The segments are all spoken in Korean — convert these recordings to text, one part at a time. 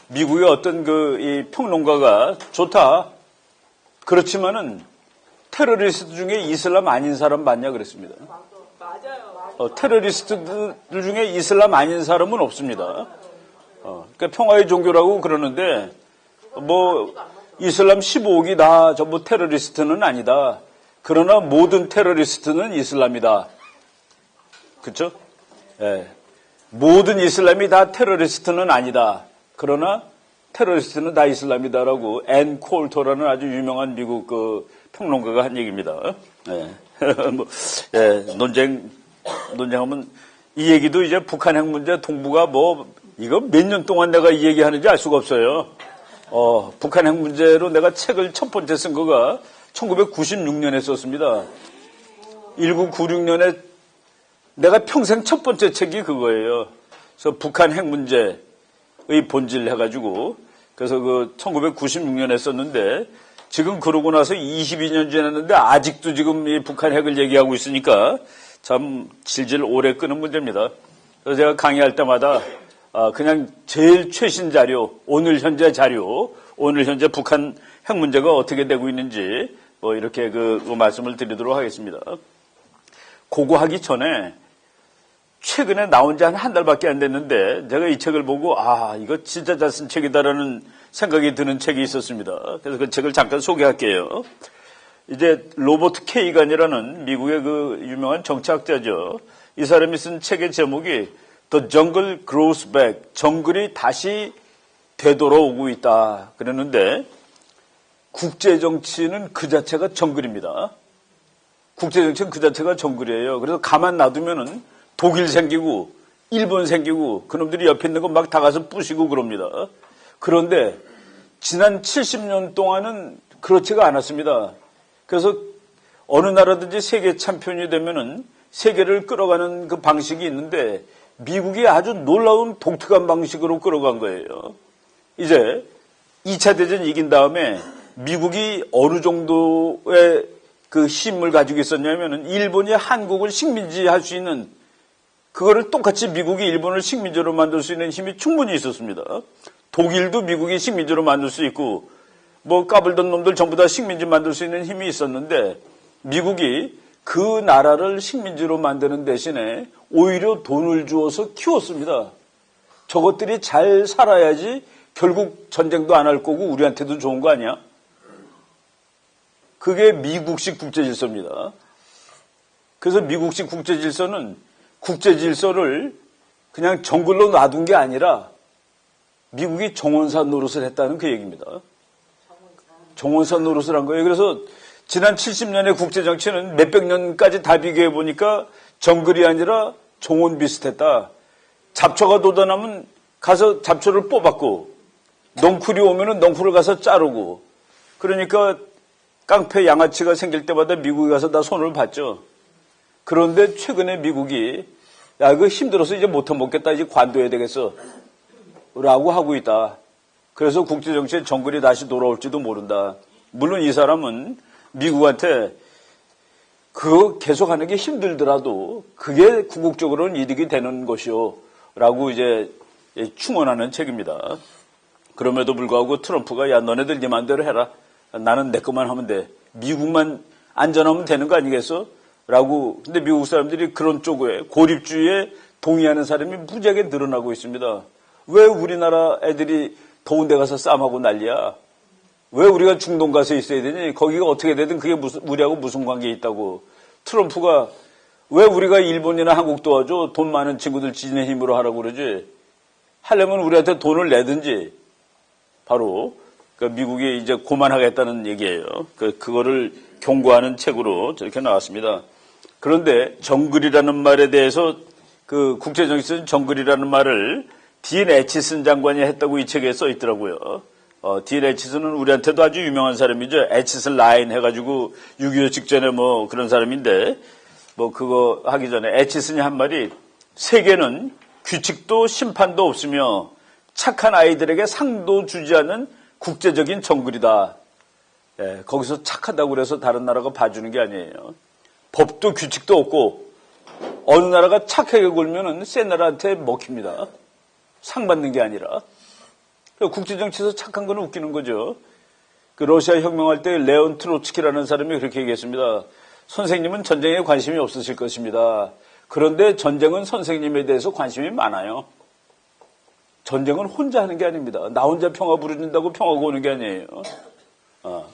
미국의 어떤 이 평론가가 좋다. 그렇지만은 테러리스트 중에 이슬람 아닌 사람 맞냐 그랬습니다. 맞아요. 테러리스트들 중에 이슬람 아닌 사람은 없습니다. 그러니까 평화의 종교라고 그러는데 뭐 이슬람 15억이 다 전부 테러리스트는 아니다. 그러나 모든 테러리스트는 이슬람이다. 그렇죠? 예. 모든 이슬람이 다 테러리스트는 아니다. 그러나 테러리스트는 다 이슬람이다라고 앤 콜터라는 아주 유명한 미국 그 평론가가 한 얘기입니다. 예. 뭐, 예, 논쟁하면 이 얘기도 이제 북한 핵 문제 동북아 뭐 이거 몇 년 동안 내가 이 얘기하는지 알 수가 없어요. 북한 핵 문제로 내가 책을 첫 번째 쓴 거가 1996년에 썼습니다. 1996년에 내가 평생 첫 번째 책이 그거예요. 그래서 북한 핵 문제의 본질 해가지고 그래서 그 1996년에 썼는데 지금 그러고 나서 22년 지났는데 아직도 지금 이 북한 핵을 얘기하고 있으니까 참 질질 오래 끄는 문제입니다. 그래서 제가 강의할 때마다 그냥 제일 최신 자료, 오늘 현재 자료, 오늘 현재 북한 핵 문제가 어떻게 되고 있는지 뭐 이렇게 그 말씀을 드리도록 하겠습니다. 그거 하기 전에 최근에 나온 지 한 달밖에 안 됐는데 제가 이 책을 보고 이거 진짜 잘 쓴 책이다라는 생각이 드는 책이 있었습니다. 그래서 그 책을 잠깐 소개할게요. 이제 로버트 케이간이라는 미국의 그 유명한 정치학자죠. 이 사람이 쓴 책의 제목이 The Jungle Grows Back, 정글이 다시 되돌아오고 있다 그랬는데 국제정치는 그 자체가 정글입니다. 국제정치는 그 자체가 정글이에요. 그래서 가만 놔두면은 독일 생기고 일본 생기고 그놈들이 옆에 있는 거 막 다 가서 부시고 그럽니다. 그런데 지난 70년 동안은 그렇지가 않았습니다. 그래서 어느 나라든지 세계 챔피언이 되면은 세계를 끌어가는 그 방식이 있는데 미국이 아주 놀라운 독특한 방식으로 끌어간 거예요. 이제 2차 대전 이긴 다음에 미국이 어느 정도의 그 힘을 가지고 있었냐면은 일본이 한국을 식민지 할 수 있는 그거를 똑같이 미국이 일본을 식민지로 만들 수 있는 힘이 충분히 있었습니다. 독일도 미국이 식민지로 만들 수 있고 뭐 까불던 놈들 전부 다 식민지 만들 수 있는 힘이 있었는데 미국이 그 나라를 식민지로 만드는 대신에 오히려 돈을 주어서 키웠습니다. 저것들이 잘 살아야지 결국 전쟁도 안 할 거고 우리한테도 좋은 거 아니야? 그게 미국식 국제질서입니다. 그래서 미국식 국제질서는 국제질서를 그냥 정글로 놔둔 게 아니라 미국이 정원사 노릇을 했다는 그 얘기입니다. 정원사 노릇을 한 거예요. 그래서 지난 70년의 국제정치는 몇백 년까지 다 비교해 보니까 정글이 아니라 정원 비슷했다. 잡초가 돋아나면 가서 잡초를 뽑았고 넝쿨이 오면은 넝쿨을 가서 자르고 그러니까 깡패 양아치가 생길 때마다 미국에 가서 다 손을 봤죠. 그런데 최근에 미국이 야 이거 힘들어서 이제 못 해먹겠다 이제 관둬야 되겠어 라고 하고 있다. 그래서 국제정치의 정글이 다시 돌아올지도 모른다. 물론 이 사람은 미국한테 그거 계속하는 게 힘들더라도 그게 궁극적으로는 이득이 되는 것이요 라고 이제 충원하는 책입니다. 그럼에도 불구하고 트럼프가 야 너네들 네 맘대로 해라. 나는 내 것만 하면 돼. 미국만 안전하면 되는 거 아니겠어? 라고. 근데 미국 사람들이 그런 쪽에 고립주의에 동의하는 사람이 무지하게 늘어나고 있습니다. 왜 우리나라 애들이 더운 데 가서 싸움하고 난리야? 왜 우리가 중동 가서 있어야 되니? 거기가 어떻게 되든 그게 우리하고 무슨 관계 있다고. 트럼프가 왜 우리가 일본이나 한국 도와줘? 돈 많은 친구들 지네 힘으로 하라고 그러지? 하려면 우리한테 돈을 내든지 바로 미국이 이제 고만하겠다는 얘기예요. 그거를 경고하는 책으로 저렇게 나왔습니다. 그런데 정글이라는 말에 대해서 그 국제정치에서 정글이라는 말을 딘 애치슨 장관이 했다고 이 책에 써 있더라고요. 딘 애치슨은 우리한테도 아주 유명한 사람이죠. 애치슨 라인 해가지고 6.25 직전에 뭐 그런 사람인데 뭐 그거 하기 전에 애치슨이 한 말이 세계는 규칙도 심판도 없으며 착한 아이들에게 상도 주지 않는 국제적인 정글이다. 예, 거기서 착하다고 그래서 다른 나라가 봐주는 게 아니에요. 법도 규칙도 없고 어느 나라가 착하게 굴면은 센 나라한테 먹힙니다. 상 받는 게 아니라. 국제정치에서 착한 건 웃기는 거죠. 그 러시아 혁명할 때 레온 트로츠키라는 사람이 그렇게 얘기했습니다. 선생님은 전쟁에 관심이 없으실 것입니다. 그런데 전쟁은 선생님에 대해서 관심이 많아요. 전쟁은 혼자 하는 게 아닙니다. 나 혼자 평화 부르는다고 평화가 오는 게 아니에요.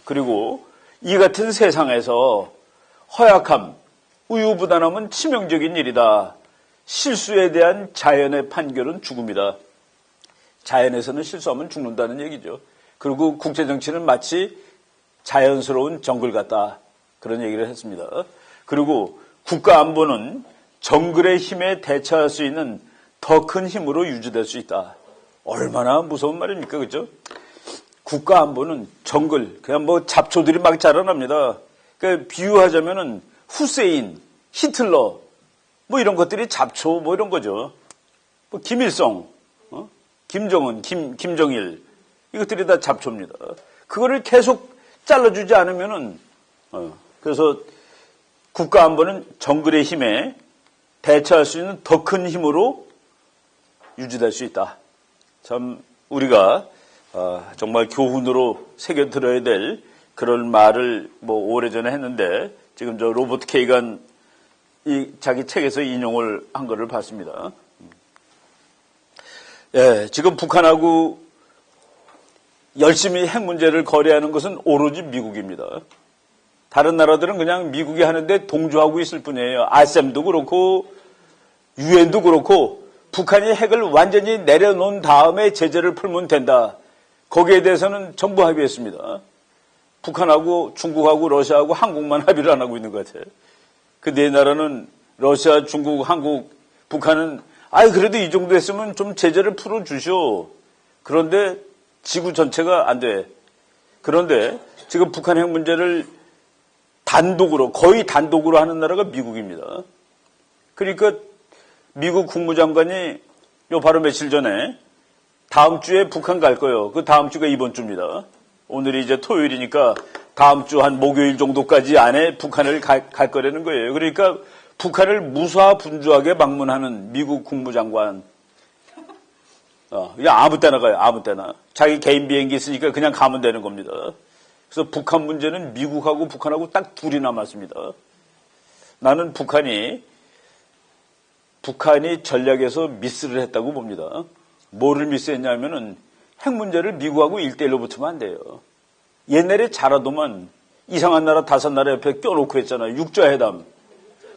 그리고 이 같은 세상에서 허약함, 우유부단함은 치명적인 일이다. 실수에 대한 자연의 판결은 죽음이다. 자연에서는 실수하면 죽는다는 얘기죠. 그리고 국제정치는 마치 자연스러운 정글 같다. 그런 얘기를 했습니다. 그리고 국가안보는 정글의 힘에 대처할 수 있는 더 큰 힘으로 유지될 수 있다. 얼마나 무서운 말입니까? 그죠? 국가안보는 정글, 그냥 뭐 잡초들이 막 자라납니다. 그러니까 비유하자면은 후세인, 히틀러, 뭐 이런 것들이 잡초 뭐 이런 거죠. 뭐 김일성, 김정은, 김정일, 이것들이 다 잡초입니다. 그거를 계속 잘라주지 않으면은, 그래서 국가안보는 정글의 힘에 대처할 수 있는 더 큰 힘으로 유지될 수 있다. 참, 우리가, 정말 교훈으로 새겨들어야 될 그런 말을 뭐 오래전에 했는데, 지금 저 로버트 케이간 자기 책에서 인용을 한 거를 봤습니다. 예, 지금 북한하고 열심히 핵 문제를 거래하는 것은 오로지 미국입니다. 다른 나라들은 그냥 미국이 하는데 동조하고 있을 뿐이에요. 아셈도 그렇고 유엔도 그렇고 북한이 핵을 완전히 내려놓은 다음에 제재를 풀면 된다. 거기에 대해서는 전부 합의했습니다. 북한하고 중국하고 러시아하고 한국만 합의를 안 하고 있는 것 같아요. 그 네 나라는 러시아, 중국, 한국, 북한은 그래도 이 정도 했으면 좀 제재를 풀어주시오. 그런데 지구 전체가 안 돼. 그런데 지금 북한 핵 문제를 거의 단독으로 하는 나라가 미국입니다. 그러니까 미국 국무장관이 바로 며칠 전에 다음 주에 북한 갈 거예요. 그 다음 주가 이번 주입니다. 오늘이 이제 토요일이니까 다음 주 한 목요일 정도까지 안에 북한을 갈 거라는 거예요. 그러니까 북한을 무사분주하게 방문하는 미국 국무장관. 그냥 아무 때나 가요. 아무 때나. 자기 개인 비행기 있으니까 그냥 가면 되는 겁니다. 그래서 북한 문제는 미국하고 북한하고 딱 둘이 남았습니다. 나는 북한이 전략에서 미스를 했다고 봅니다. 뭐를 미스했냐면은 핵 문제를 미국하고 1대1로 붙으면 안 돼요. 옛날에 잘하더만 이상한 나라 5나라 옆에 껴놓고 했잖아요. 육자회담.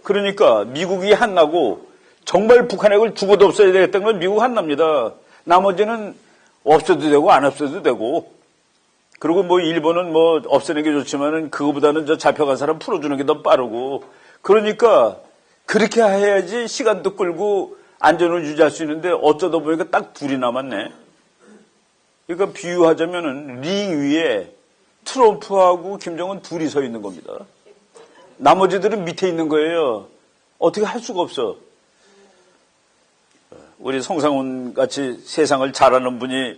그러니까 미국이 한나고 정말 북한 핵을 죽어도 없애야 되겠다는 건 미국 한납니다. 나머지는 없애도 되고 안 없애도 되고. 그리고 뭐 일본은 뭐 없애는 게 좋지만은 그거보다는 저 잡혀간 사람 풀어주는 게 더 빠르고. 그러니까 그렇게 해야지 시간도 끌고 안전을 유지할 수 있는데 어쩌다 보니까 딱 둘이 남았네. 그러니까 비유하자면은 링 위에 트럼프하고 김정은 둘이 서 있는 겁니다. 나머지들은 밑에 있는 거예요. 어떻게 할 수가 없어. 우리 송상훈 같이 세상을 잘 아는 분이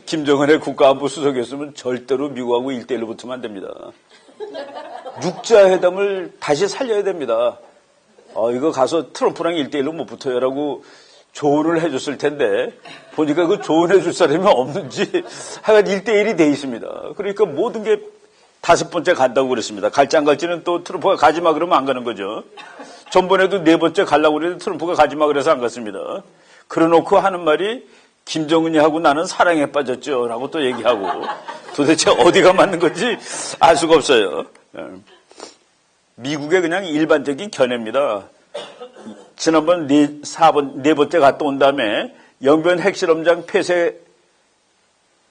김정은의 국가안보 수석이었으면 절대로 미국하고 1대1로 붙으면 안 됩니다. 육자회담을 다시 살려야 됩니다. 이거 가서 트럼프랑 1대1로 못 붙어요라고 조언을 해줬을 텐데 보니까 그 조언해줄 사람이 없는지 하여간 1대1이 돼 있습니다. 그러니까 모든 게 5번째 간다고 그랬습니다. 갈지 안 갈지는 또 트럼프가 가지마 그러면 안 가는 거죠. 전번에도 4번째 가려고 그랬는데 트럼프가 가지마 그래서 안 갔습니다. 그래놓고 하는 말이 김정은이 하고 나는 사랑에 빠졌죠 라고 또 얘기하고 도대체 어디가 맞는 건지 알 수가 없어요. 미국의 그냥 일반적인 견해입니다. 지난번 4번째 갔다 온 다음에 영변 핵실험장 폐쇄,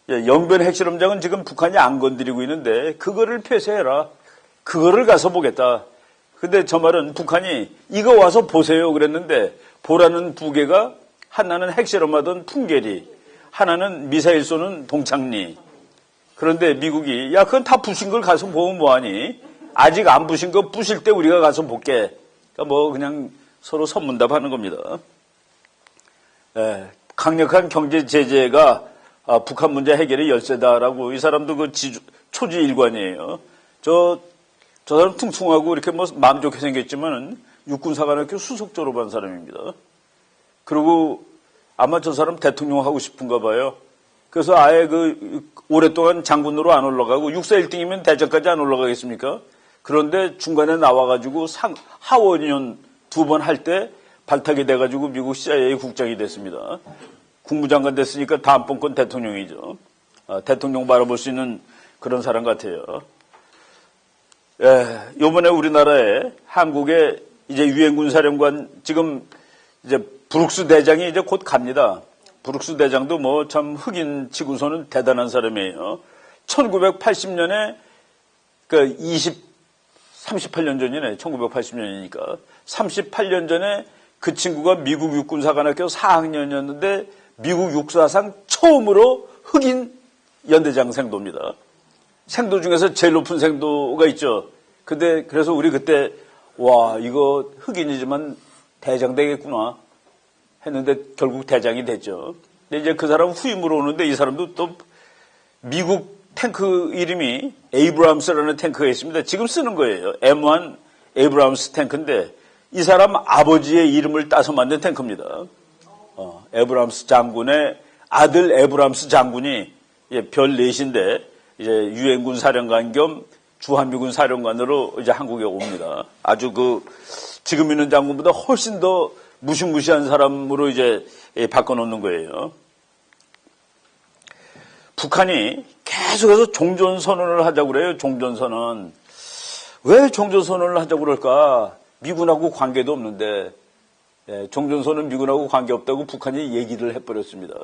영변 핵실험장은 지금 북한이 안 건드리고 있는데 그거를 폐쇄해라. 그거를 가서 보겠다. 근데 저 말은 북한이 이거 와서 보세요 그랬는데 보라는 부계가 하나는 핵실험하던 풍계리, 하나는 미사일 쏘는 동창리. 그런데 미국이 그건 다 부신 걸 가서 보면 뭐하니? 아직 안 부신 거 부실 때 우리가 가서 볼게. 그러니까 그냥 서로 선문답하는 겁니다. 강력한 경제 제재가 북한 문제 해결의 열쇠다라고 이 사람도 그 초지 일관이에요. 저 사람 퉁퉁하고 이렇게 마음 좋게 생겼지만은 육군사관학교 수석 졸업한 사람입니다. 그리고 아마 저 사람 대통령 하고 싶은가 봐요. 그래서 아예 오랫동안 장군으로 안 올라가고 육사 1등이면 대장까지 안 올라가겠습니까? 그런데 중간에 나와가지고 하원의원 2번 할 때 발탁이 돼가지고 미국 CIA 국장이 됐습니다. 국무장관 됐으니까 다음번 건 대통령이죠. 대통령 바라볼 수 있는 그런 사람 같아요. 예, 요번에 우리나라에 한국에 이제 유엔군 사령관 지금 이제 브룩스 대장이 이제 곧 갑니다. 브룩스 대장도 뭐 참 흑인 치고서는 대단한 사람이에요. 1980년에 38년 전이네. 1980년이니까. 38년 전에 그 친구가 미국 육군사관학교 4학년이었는데 미국 육사상 처음으로 흑인 연대장 생도입니다. 생도 중에서 제일 높은 생도가 있죠. 근데 그래서 우리 그때 와 이거 흑인이지만 대장 되겠구나 했는데 결국 대장이 됐죠. 근데 이제 그 사람 후임으로 오는데 이 사람도 또 미국 탱크 이름이 에이브람스라는 탱크가 있습니다. 지금 쓰는 거예요. M1 에이브람스 탱크인데 이 사람 아버지의 이름을 따서 만든 탱크입니다. 에브람스 장군의 아들 에브람스 장군이 별 넷인데 이제 유엔군 사령관 겸 주한미군 사령관으로 이제 한국에 옵니다. 아주 지금 있는 장군보다 훨씬 더 무시무시한 사람으로 이제 바꿔놓는 거예요. 북한이 계속해서 종전선언을 하자고 그래요. 종전선언. 왜 종전선언을 하자고 그럴까? 미군하고 관계도 없는데 종전선언 미군하고 관계없다고 북한이 얘기를 해버렸습니다.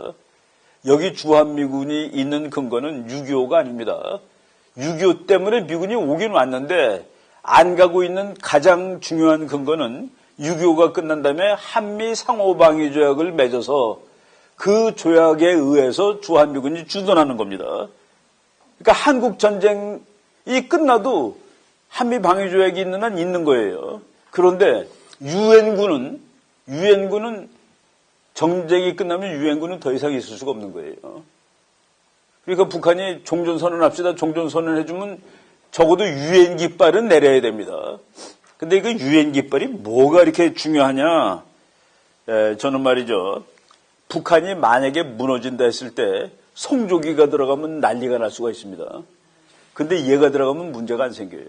여기 주한미군이 있는 근거는 6.25가 아닙니다. 6.25 때문에 미군이 오긴 왔는데 안 가고 있는 가장 중요한 근거는 6.25가 끝난 다음에 한미 상호방위조약을 맺어서 그 조약에 의해서 주한미군이 주둔하는 겁니다. 그러니까 한국전쟁이 끝나도 한미 방위조약이 있는 한 있는 거예요. 그런데 유엔군은 정쟁이 끝나면 유엔군은 더 이상 있을 수가 없는 거예요. 그러니까 북한이 종전선언 합시다. 종전선언 해주면 적어도 유엔 깃발은 내려야 됩니다. 근데 그 유엔 깃발이 뭐가 이렇게 중요하냐? 저는 말이죠. 북한이 만약에 무너진다 했을 때 송조기가 들어가면 난리가 날 수가 있습니다. 근데 얘가 들어가면 문제가 안 생겨요.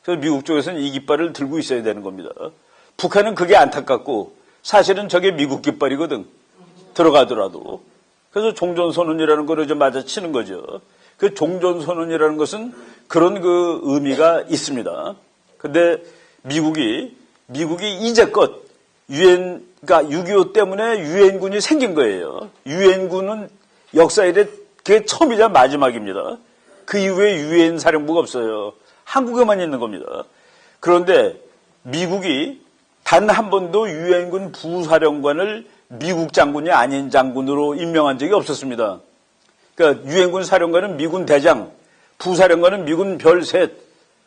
그래서 미국 쪽에서는 이 깃발을 들고 있어야 되는 겁니다. 북한은 그게 안타깝고 사실은 저게 미국 깃발이거든. 들어가더라도. 그래서 종전선언이라는 거를 좀 맞아치는 거죠. 그 종전선언이라는 것은 그런 의미가 있습니다. 근데 미국이 이제껏 그러니까 6.25 때문에 유엔군이 생긴 거예요. 유엔군은 역사에 그게 처음이자 마지막입니다. 그 이후에 유엔 사령부가 없어요. 한국에만 있는 겁니다. 그런데 미국이 단 한 번도 유엔군 부사령관을 미국 장군이 아닌 장군으로 임명한 적이 없었습니다. 그러니까 유엔군 사령관은 미군 대장, 부사령관은 미군 별 셋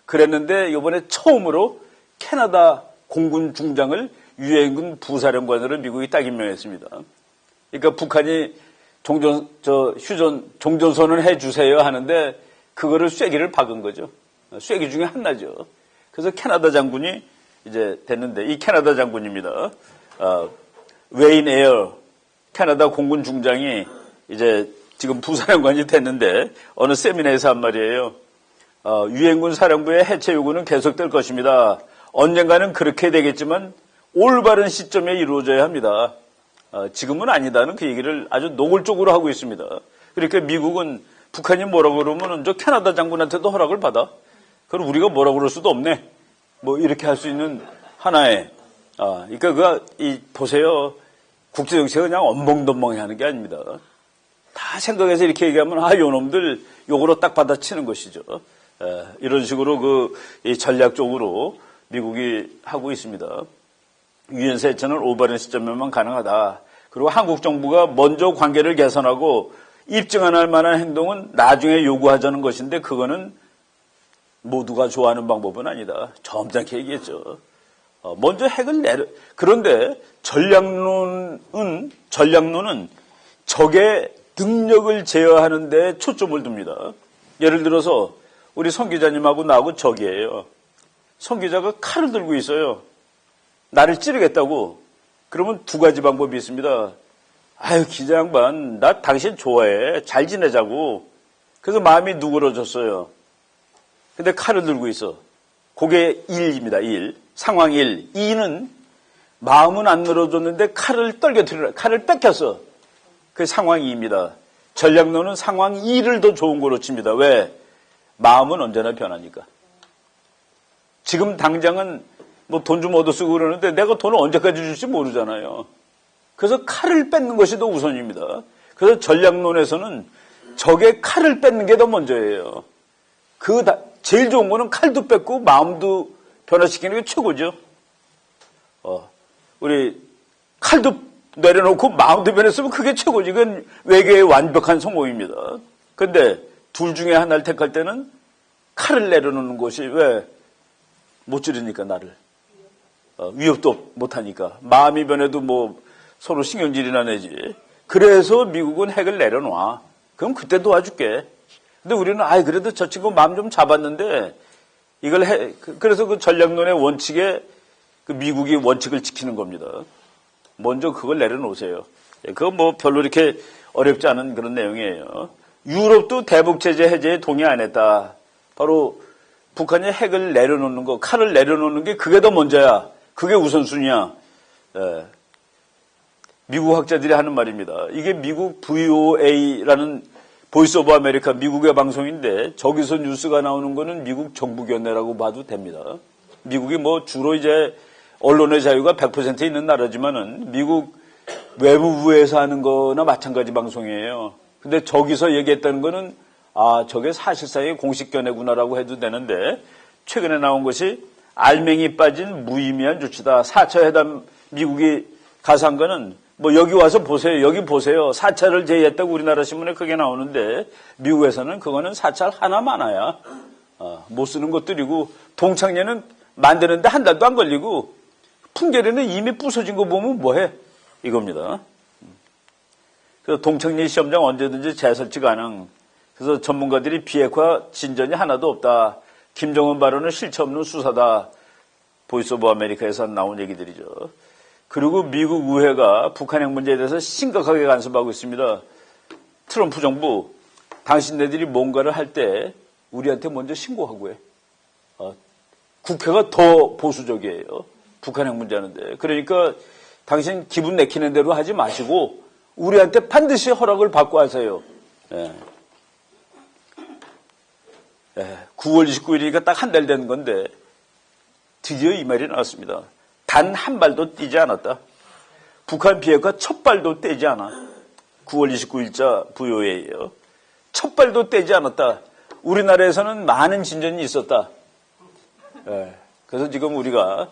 그랬는데 이번에 처음으로 캐나다 공군 중장을 유엔군 부사령관으로 미국이 딱 임명했습니다. 그러니까 북한이 종전선언 해주세요 하는데 그거를 쐐기를 박은 거죠. 쐐기 중에 하나죠. 그래서 캐나다 장군이 이제 됐는데 이 캐나다 장군입니다. 웨인 에어 캐나다 공군 중장이 이제 지금 부사령관이 됐는데 어느 세미나에서 한 말이에요. 유엔군 사령부의 해체 요구는 계속될 것입니다. 언젠가는 그렇게 되겠지만 올바른 시점에 이루어져야 합니다. 지금은 아니다는 그 얘기를 아주 노골적으로 하고 있습니다. 그러니까 미국은 북한이 뭐라고 그러면 저 캐나다 장군한테도 허락을 받아. 그럼 우리가 뭐라고 그럴 수도 없네. 뭐 이렇게 할 수 있는 하나의 그러니까 보세요. 국제정치가 그냥 엄벙덤벙해 하는 게 아닙니다. 다 생각해서 이렇게 얘기하면 요놈들 요거로 딱 받아치는 것이죠. 이런 식으로 이 전략적으로 미국이 하고 있습니다. 유엔 세체는 올바른 시점에만 가능하다. 그리고 한국 정부가 먼저 관계를 개선하고 입증 안 할 만한 행동은 나중에 요구하자는 것인데 그거는 모두가 좋아하는 방법은 아니다. 점잖게 얘기했죠. 먼저 핵을 그런데 전략론은 적의 능력을 제어하는 데 초점을 둡니다. 예를 들어서 우리 성 기자님하고 나하고 적이에요. 성 기자가 칼을 들고 있어요. 나를 찌르겠다고. 그러면 두 가지 방법이 있습니다. 아유, 기자 양반, 나 당신 좋아해. 잘 지내자고. 그래서 마음이 누그러졌어요. 근데 칼을 들고 있어. 그게 1입니다, 1. 상황 1. 2는 마음은 안 늘어졌는데 칼을 떨겨뜨리라. 칼을 뺏겼어. 그게 상황 2입니다. 전략론은 상황 2를 더 좋은 거로 칩니다. 왜? 마음은 언제나 변하니까. 지금 당장은 뭐 돈 좀 얻어 쓰고 그러는데 내가 돈을 언제까지 줄지 모르잖아요. 그래서 칼을 뺏는 것이 더 우선입니다. 그래서 전략론에서는 적의 칼을 뺏는 게 더 먼저예요. 제일 좋은 거는 칼도 뺏고 마음도 변화시키는 게 최고죠. 우리 칼도 내려놓고 마음도 변했으면 그게 최고지. 그건 외계의 완벽한 성공입니다. 근데 둘 중에 하나를 택할 때는 칼을 내려놓는 것이 왜? 못 찌르니까 나를. 위협도 못하니까. 마음이 변해도 뭐 서로 신경질이나 내지. 그래서 미국은 핵을 내려놔. 그럼 그때 도와줄게. 근데 우리는 그래도 저 친구 마음 좀 잡았는데 이걸 그래서 그 전략론의 원칙에 그 미국이 원칙을 지키는 겁니다. 먼저 그걸 내려놓으세요. 그거 뭐 별로 이렇게 어렵지 않은 그런 내용이에요. 유럽도 대북제재 해제에 동의 안 했다. 바로 북한이 핵을 내려놓는 거, 칼을 내려놓는 게 그게 더 먼저야. 그게 우선순위야. 미국 학자들이 하는 말입니다. 이게 미국 VOA라는 보이스 오브 아메리카 미국의 방송인데 저기서 뉴스가 나오는 거는 미국 정부견내라고 봐도 됩니다. 미국이 뭐 주로 이제 언론의 자유가 100% 있는 나라지만은 미국 외무부에서 하는 거나 마찬가지 방송이에요. 근데 저기서 얘기했다는 거는 저게 사실상의 공식 견해구나라고 해도 되는데 최근에 나온 것이 알맹이 빠진 무의미한 조치다. 4차 회담 미국이 가서 한 거는 뭐 여기 와서 보세요. 여기 보세요. 4차를 제의했다고 우리나라 신문에 크게 나오는데 미국에서는 그거는 4차 하나 많아야 못 쓰는 것들이고 동창례는 만드는데 한 달도 안 걸리고 풍계리는 이미 부서진 거 보면 뭐해? 이겁니다. 그래서 동창리 시험장 언제든지 재설치 가능. 그래서 전문가들이 비핵화 진전이 하나도 없다. 김정은 발언은 실체 없는 수사다. 보이스 오브 아메리카에서 나온 얘기들이죠. 그리고 미국 의회가 북한 핵 문제에 대해서 심각하게 간섭하고 있습니다. 트럼프 정부, 당신네들이 뭔가를 할 때 우리한테 먼저 신고하고 해. 국회가 더 보수적이에요. 북한 핵 문제 하는데. 그러니까 당신 기분 내키는 대로 하지 마시고 우리한테 반드시 허락을 받고 하세요. 9월 29일이니까 딱 한 달 된 건데 드디어 이 말이 나왔습니다. 단 한 발도 뛰지 않았다. 북한 비핵화 첫 발도 떼지 않아. 9월 29일자 VOA예요. 첫 발도 떼지 않았다. 우리나라에서는 많은 진전이 있었다. 그래서 지금 우리가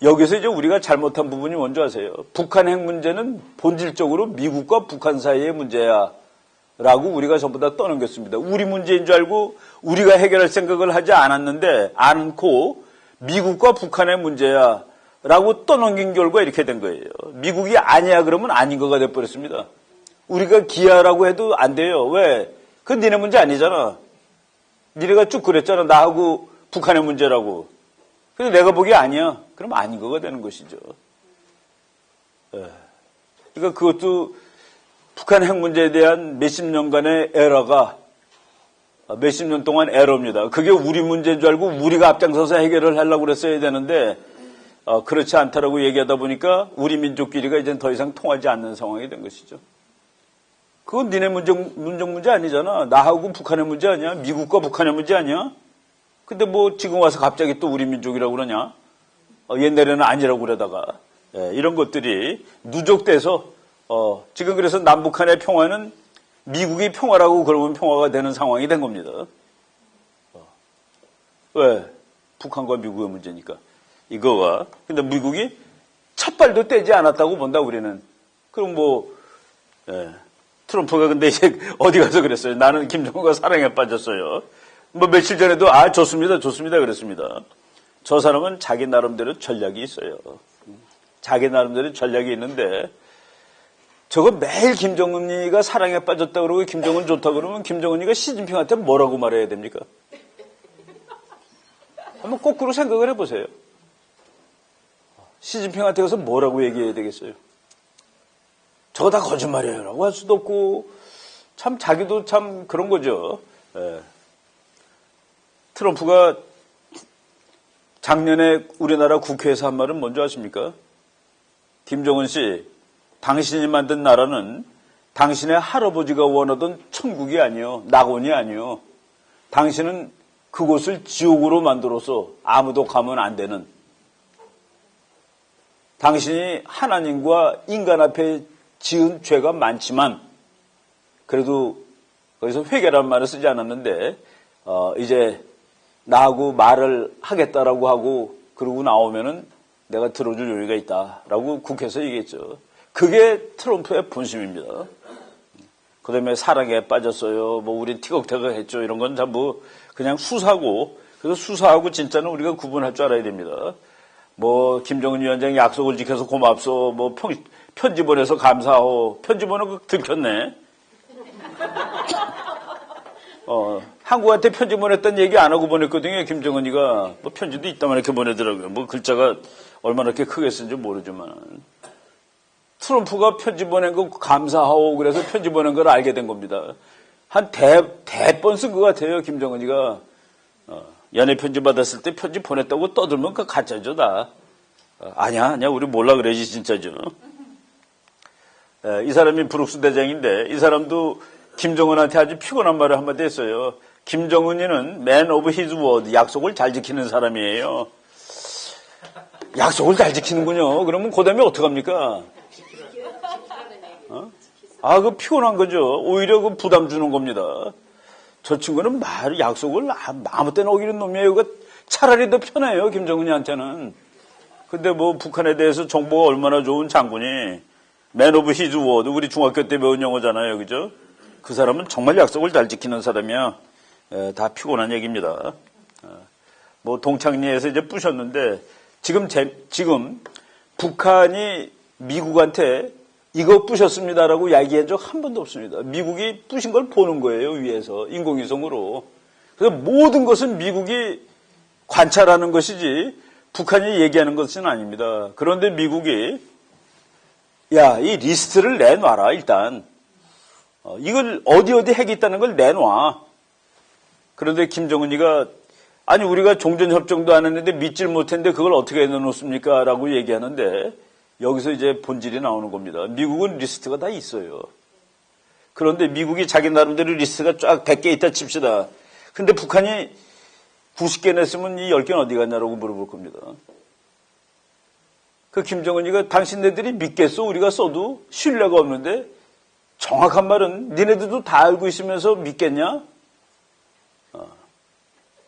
여기서 이제 우리가 잘못한 부분이 뭔지 아세요? 북한 핵 문제는 본질적으로 미국과 북한 사이의 문제야. 라고 우리가 전부 다 떠넘겼습니다. 우리 문제인 줄 알고 우리가 해결할 생각을 하지 않고 미국과 북한의 문제야. 라고 떠넘긴 결과 이렇게 된 거예요. 미국이 아니야 그러면 아닌 거가 돼버렸습니다. 우리가 기아라고 해도 안 돼요. 왜? 그건 니네 문제 아니잖아. 니네가 쭉 그랬잖아. 나하고 북한의 문제라고. 근데 내가 보기에 아니야. 그럼 아닌 거가 되는 것이죠. 그러니까 그것도 북한 핵 문제에 대한 몇십 년간의 에러가 몇십 년 동안 에러입니다. 그게 우리 문제인 줄 알고 우리가 앞장서서 해결을 하려고 그랬어야 되는데 그렇지 않다라고 얘기하다 보니까 우리 민족끼리가 이제 더 이상 통하지 않는 상황이 된 것이죠. 그건 니네 문제 아니잖아. 나하고 북한의 문제 아니야. 미국과 북한의 문제 아니야. 근데 뭐 지금 와서 갑자기 또 우리 민족이라고 그러냐. 옛날에는 아니라고 그러다가 이런 것들이 누적돼서 지금 그래서 남북한의 평화는 미국이 평화라고 그러면 평화가 되는 상황이 된 겁니다. 왜? 북한과 미국의 문제니까. 이거가. 근데 미국이 첫 발도 떼지 않았다고 본다, 우리는. 그럼 트럼프가 근데 이제 어디 가서 그랬어요. 나는 김정은과 사랑에 빠졌어요. 뭐 며칠 전에도 좋습니다, 좋습니다 그랬습니다. 저 사람은 자기 나름대로 전략이 있어요. 자기 나름대로 전략이 있는데 저거 매일 김정은이가 사랑에 빠졌다 그러고 김정은 좋다 그러면 김정은이가 시진핑한테 뭐라고 말해야 됩니까? 한번 거꾸로 생각을 해보세요. 시진핑한테 가서 뭐라고 얘기해야 되겠어요? 저거 다 거짓말이에요 라고 할 수도 없고, 참 자기도 참 그런 거죠. 예. 트럼프가 작년에 우리나라 국회에서 한 말은 뭔지 아십니까? 김정은 씨, 당신이 만든 나라는 당신의 할아버지가 원하던 천국이 아니요, 낙원이 아니요. 당신은 그곳을 지옥으로 만들어서 아무도 가면 안 되는, 당신이 하나님과 인간 앞에 지은 죄가 많지만 그래도 거기서 회개란 말을 쓰지 않았는데 이제 나하고 말을 하겠다라고 하고 그러고 나오면은 내가 들어줄 여유가 있다라고 국회에서 얘기했죠. 그게 트럼프의 본심입니다. 그 다음에 사랑에 빠졌어요. 뭐 우리 티격태격 했죠. 이런 건 전부 그냥 수사고, 그래서 수사하고 진짜는 우리가 구분할 줄 알아야 됩니다. 뭐 김정은 위원장이 약속을 지켜서 고맙소. 뭐 편지 보내서 감사하오. 편지 보낸 거 들켰네. 한국한테 편지 보냈다는 얘기 안 하고 보냈거든요. 김정은이가 뭐 편지도 이따만 이렇게 보내더라고요. 뭐 글자가 얼마나 이렇게 크게 쓴지 모르지만 트럼프가 편지 보낸 거 감사하오. 그래서 편지 보낸 걸 알게 된 겁니다. 한 대번 쓴 것 같아요. 김정은이가 연애 편지 받았을 때 편지 보냈다고 떠들면 그 가짜죠 다. 아니야 우리 몰라 그래지 진짜죠. 이 사람이 브룩스 대장인데 이 사람도 김정은한테 아주 피곤한 말을 한마디 했어요. 김정은이는 man of his word, 약속을 잘 지키는 사람이에요. 약속을 잘 지키는군요. 그러면 그 다음에 어떡합니까? 그 피곤한 거죠. 오히려 그 부담 주는 겁니다. 저 친구는 약속을 아무 때나 어기는 놈이에요. 차라리 더 편해요, 김정은이한테는. 근데 뭐 북한에 대해서 정보가 얼마나 좋은 장군이 man of his word, 우리 중학교 때 배운 영어잖아요, 그죠? 그 사람은 정말 약속을 잘 지키는 사람이야. 다 피곤한 얘기입니다. 뭐 동창리에서 이제 부셨는데 지금 북한이 미국한테 이거 부셨습니다라고 이야기한 적 한 번도 없습니다. 미국이 부신 걸 보는 거예요, 위에서 인공위성으로. 그래서 모든 것은 미국이 관찰하는 것이지 북한이 얘기하는 것은 아닙니다. 그런데 미국이 이 리스트를 내놔라 일단. 이걸 어디 핵이 있다는 걸 내놔. 그런데 김정은이가 아니 우리가 종전협정도 안 했는데 믿질 못했는데 그걸 어떻게 내놓습니까? 라고 얘기하는데 여기서 이제 본질이 나오는 겁니다. 미국은 리스트가 다 있어요. 그런데 미국이 자기 나름대로 리스트가 쫙 100개 있다 칩시다. 근데 북한이 90개 냈으면 이 10개는 어디 갔냐라고 물어볼 겁니다. 그 김정은이가 당신네들이 믿겠어? 우리가 써도 신뢰가 없는데 정확한 말은 니네들도 다 알고 있으면서 믿겠냐?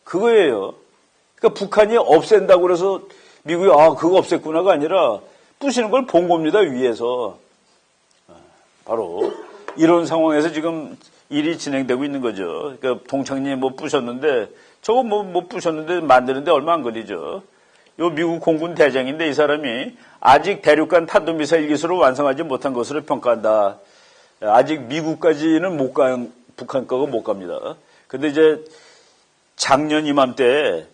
그거예요. 그러니까 북한이 없앤다고 그래서 미국이 그거 없앴구나가 아니라 부시는 걸 본 겁니다, 위에서. 바로 이런 상황에서 지금 일이 진행되고 있는 거죠. 그러니까 동창리 뭐 부셨는데 저거 뭐 부셨는데 만드는데 얼마 안 걸리죠. 요 미국 공군 대장인데 이 사람이 아직 대륙간 탄도미사일 기술을 완성하지 못한 것으로 평가한다. 아직 미국까지는 못 간, 북한 거가 못 갑니다. 근데 이제 작년 이맘때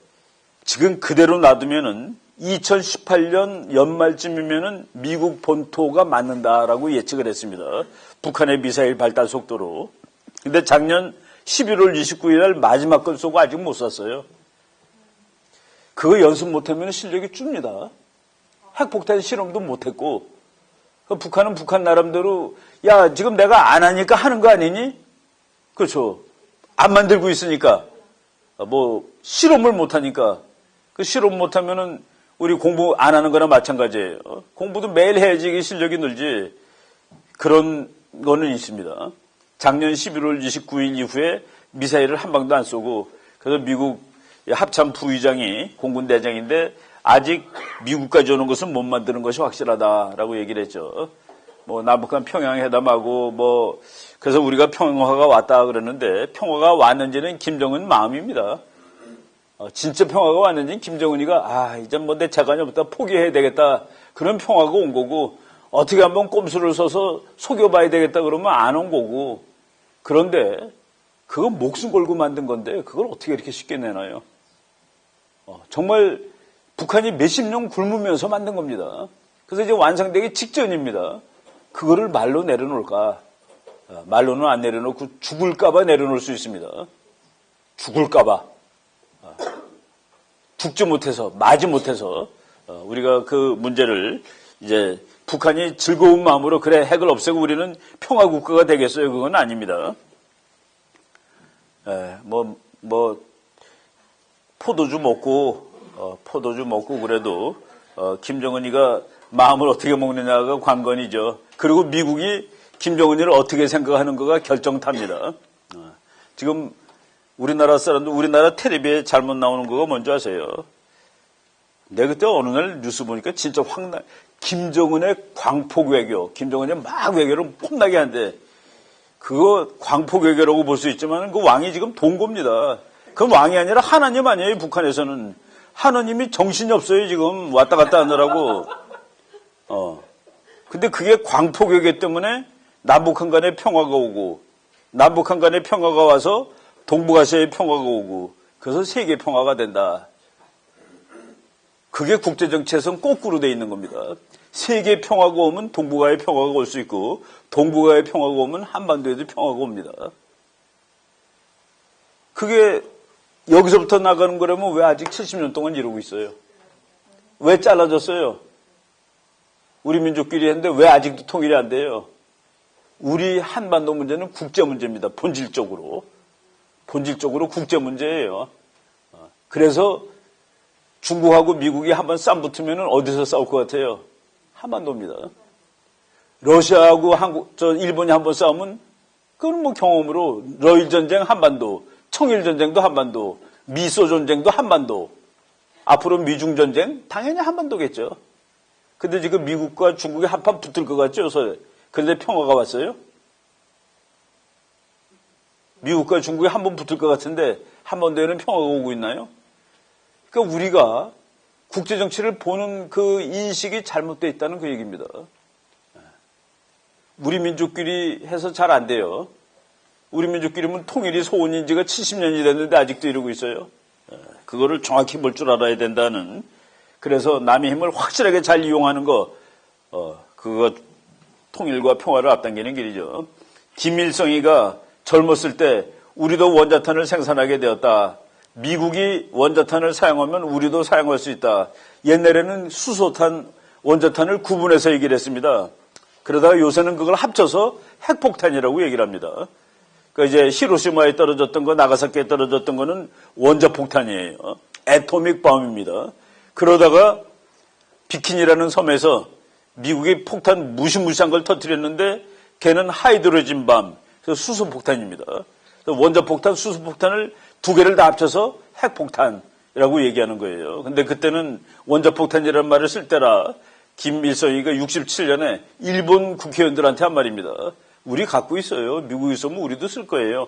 지금 그대로 놔두면은 2018년 연말쯤이면은 미국 본토가 맞는다라고 예측을 했습니다. 북한의 미사일 발달 속도로. 근데 작년 11월 29일 날 마지막 걸 쏘고 아직 못 쐈어요. 그거 연습 못하면 실력이 줍니다. 핵폭탄 실험도 못했고. 북한은 북한 나름대로 지금 내가 안 하니까 하는 거 아니니? 그렇죠. 안 만들고 있으니까. 뭐 실험을 못하니까. 그 실험 못하면은 우리 공부 안 하는 거나 마찬가지예요. 공부도 매일 해야지 이게 실력이 늘지. 그런 거는 있습니다. 작년 11월 29일 이후에 미사일을 한 방도 안 쏘고 그래서 미국 합참 부의장이 공군 대장인데 아직 미국까지 오는 것은 못 만드는 것이 확실하다라고 얘기를 했죠. 뭐 남북한 평양회담하고 뭐 그래서 우리가 평화가 왔다 그러는데 평화가 왔는지는 김정은 마음입니다. 진짜 평화가 왔는지 김정은이가 이제 뭐 내 자간이 없다 포기해야 되겠다 그런 평화가 온 거고 어떻게 한번 꼼수를 써서 속여봐야 되겠다 그러면 안 온 거고 그런데 그거 목숨 걸고 만든 건데 그걸 어떻게 이렇게 쉽게 내놔요? 정말 북한이 몇십 년 굶으면서 만든 겁니다. 그래서 이제 완성되기 직전입니다. 그거를 말로 내려놓을까? 말로는 안 내려놓고 죽을까봐 내려놓을 수 있습니다. 죽을까봐. 죽지 못해서, 마지 못해서, 우리가 그 문제를 이제 북한이 즐거운 마음으로 그래, 핵을 없애고 우리는 평화국가가 되겠어요? 그건 아닙니다. 포도주 먹고 그래도, 김정은이가 마음을 어떻게 먹느냐가 관건이죠. 그리고 미국이 김정은이를 어떻게 생각하는 거가 결정탑니다. 지금 우리나라 사람들, 우리나라 텔레비에 잘못 나오는 거가 뭔지 아세요? 내가 그때 어느 날 뉴스 보니까 진짜 김정은의 광폭 외교, 김정은이 막 외교를 폼나게 한대. 그거 광폭 외교라고 볼 수 있지만 그 왕이 지금 동고입니다. 그건 왕이 아니라 하나님 아니에요, 북한에서는. 하나님이 정신이 없어요, 지금 왔다 갔다 하느라고. 근데 그게 광폭 외교 때문에 남북한 간에 평화가 오고, 남북한 간에 평화가 와서 동북아시아에 평화가 오고, 그래서 세계 평화가 된다. 그게 국제정치에서는 거꾸로 돼 있는 겁니다. 세계 평화가 오면 동북아에 평화가 올 수 있고, 동북아에 평화가 오면 한반도에도 평화가 옵니다. 그게 여기서부터 나가는 거라면 왜 아직 70년 동안 이러고 있어요? 왜 잘라졌어요? 우리 민족끼리 했는데 왜 아직도 통일이 안 돼요? 우리 한반도 문제는 국제 문제입니다. 본질적으로 국제 문제예요. 그래서 중국하고 미국이 한번 쌈 붙으면 어디서 싸울 것 같아요? 한반도입니다. 러시아하고 일본이 한번 싸우면 그건 뭐 경험으로 러일 전쟁 한반도, 청일 전쟁도 한반도, 미소 전쟁도 한반도, 앞으로 미중 전쟁 당연히 한반도겠죠. 근데 지금 미국과 중국이 한판 붙을 것 같죠? 그런데 평화가 왔어요? 미국과 중국이 한번 붙을 것 같은데 한반도에는 평화가 오고 있나요? 그러니까 우리가 국제정치를 보는 그 인식이 잘못되어 있다는 그 얘기입니다. 우리 민족끼리 해서 잘 안 돼요. 우리 민족끼리는 통일이 소원인 지가 70년이 됐는데 아직도 이러고 있어요. 그거를 정확히 볼 줄 알아야 된다는, 그래서 남의 힘을 확실하게 잘 이용하는 그거 통일과 평화를 앞당기는 길이죠. 김일성이가 젊었을 때 우리도 원자탄을 생산하게 되었다. 미국이 원자탄을 사용하면 우리도 사용할 수 있다. 옛날에는 수소탄, 원자탄을 구분해서 얘기를 했습니다. 그러다가 요새는 그걸 합쳐서 핵폭탄이라고 얘기를 합니다. 그러니까 이제 히로시마에 떨어졌던 거, 나가사키에 떨어졌던 거는 원자폭탄이에요. 애토믹 밤입니다. 그러다가 비키니라는 섬에서 미국이 폭탄 무시무시한 걸 터뜨렸는데 걔는 하이드로진 밤, 그래서 수소폭탄입니다. 원자폭탄, 수소폭탄을 두 개를 다 합쳐서 핵폭탄이라고 얘기하는 거예요. 근데 그때는 원자폭탄이라는 말을 쓸 때라 김일성이가 67년에 일본 국회의원들한테 한 말입니다. 우리 갖고 있어요. 미국이 있으면 우리도 쓸 거예요.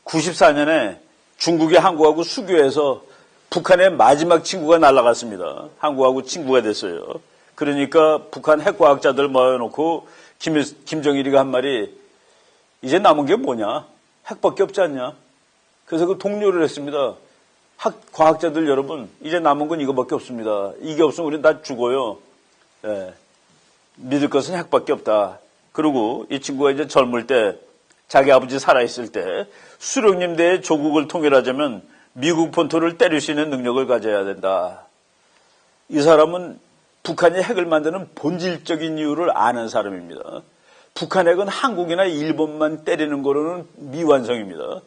94년에 중국이 한국하고 수교해서 북한의 마지막 친구가 날아갔습니다. 한국하고 친구가 됐어요. 그러니까 북한 핵과학자들 모여놓고 김정일이가 한 말이 이제 남은 게 뭐냐? 핵밖에 없지 않냐? 그래서 그 독려를 했습니다. 과학자들 여러분, 이제 남은 건 이거밖에 없습니다. 이게 없으면 우리는 다 죽어요. 예. 믿을 것은 핵밖에 없다. 그리고 이 친구가 이제 젊을 때, 자기 아버지 살아있을 때 수령님대의 조국을 통일하자면 미국 본토를 때릴 수 있는 능력을 가져야 된다. 이 사람은 북한이 핵을 만드는 본질적인 이유를 아는 사람입니다. 북한 핵은 한국이나 일본만 때리는 거로는 미완성입니다.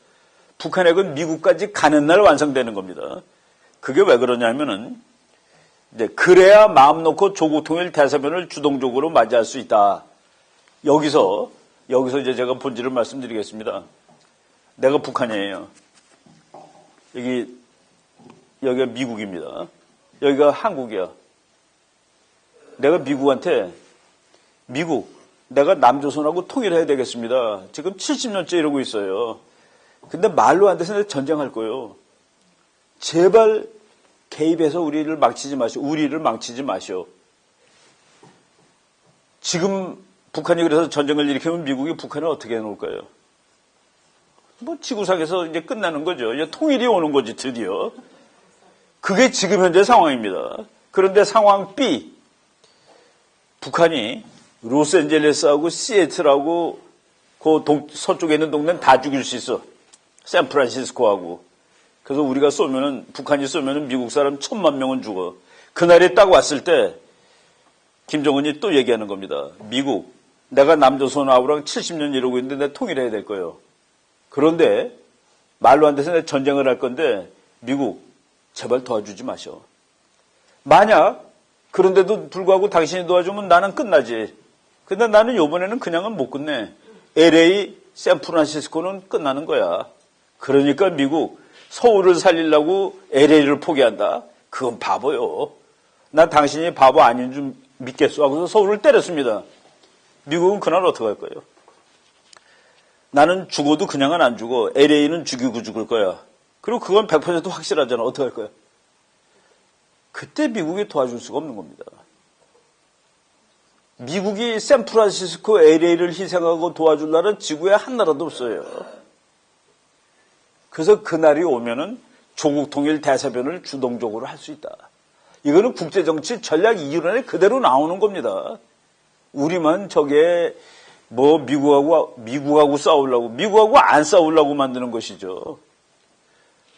북한 핵은 미국까지 가는 날 완성되는 겁니다. 그게 왜 그러냐면은 이제 그래야 마음 놓고 조국 통일 대사변을 주동적으로 맞이할 수 있다. 여기서 이제 제가 본질을 말씀드리겠습니다. 내가 북한이에요. 여기가 미국입니다. 여기가 한국이야. 내가 미국한테 내가 남조선하고 통일해야 되겠습니다. 지금 70년째 이러고 있어요. 근데 말로 안 돼서 전쟁할 거예요. 제발 개입해서 우리를 망치지 마시오. 지금 북한이 그래서 전쟁을 일으키면 미국이 북한을 어떻게 해놓을 거예요? 뭐 지구상에서 이제 끝나는 거죠. 이제 통일이 오는 거지 드디어. 그게 지금 현재 상황입니다. 그런데 상황 B, 북한이 로스앤젤레스하고 시애틀하고 그 서쪽에 있는 동네는 다 죽일 수 있어. 샌프란시스코하고. 그래서 우리가 쏘면은, 북한이 쏘면은 미국 사람 1,000만 명은 죽어. 그날이 딱 왔을 때 김정은이 또 얘기하는 겁니다. 미국, 내가 남조선하고랑 70년 이러고 있는데 내가 통일해야 될 거예요. 그런데 말로 안 돼서 내가 전쟁을 할 건데 미국 제발 도와주지 마셔. 만약 그런데도 불구하고 당신이 도와주면 나는 끝나지. 근데 나는 이번에는 그냥은 못 끝내. LA, 샌프란시스코는 끝나는 거야. 그러니까 미국 서울을 살리려고 LA를 포기한다. 그건 바보요. 난 당신이 바보 아닌 줄 믿겠어 하고서 서울을 때렸습니다. 미국은 그날 어떻게 할 거예요? 나는 죽어도 그냥은 안 죽어. LA는 죽이고 죽을 거야. 그리고 그건 100% 확실하잖아. 어떻게 할 거야? 그때 미국이 도와줄 수가 없는 겁니다. 미국이 샌프란시스코, LA를 희생하고 도와줄 나라는 지구에 한 나라도 없어요. 그래서 그날이 오면은 조국 통일 대사변을 주동적으로 할 수 있다. 이거는 국제정치 전략 이론에 그대로 나오는 겁니다. 우리만 저게 뭐 미국하고 싸우려고, 미국하고 안 싸우려고 만드는 것이죠.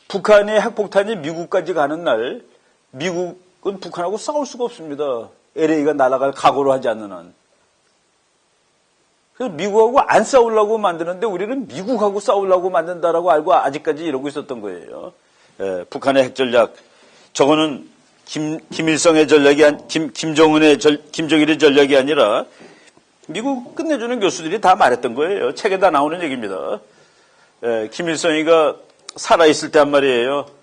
북한의 핵폭탄이 미국까지 가는 날 미국은 북한하고 싸울 수가 없습니다. LA가 날아갈 각오를 하지 않는 한. 그래서 미국하고 안 싸우려고 만드는데 우리는 미국하고 싸우려고 만든다라고 알고 아직까지 이러고 있었던 거예요. 예, 북한의 핵전략. 저거는 김일성의 전략이 김정일의 전략이 아니라 미국 끝내주는 교수들이 다 말했던 거예요. 책에 다 나오는 얘기입니다. 예, 김일성이가 살아있을 때 한 말이에요.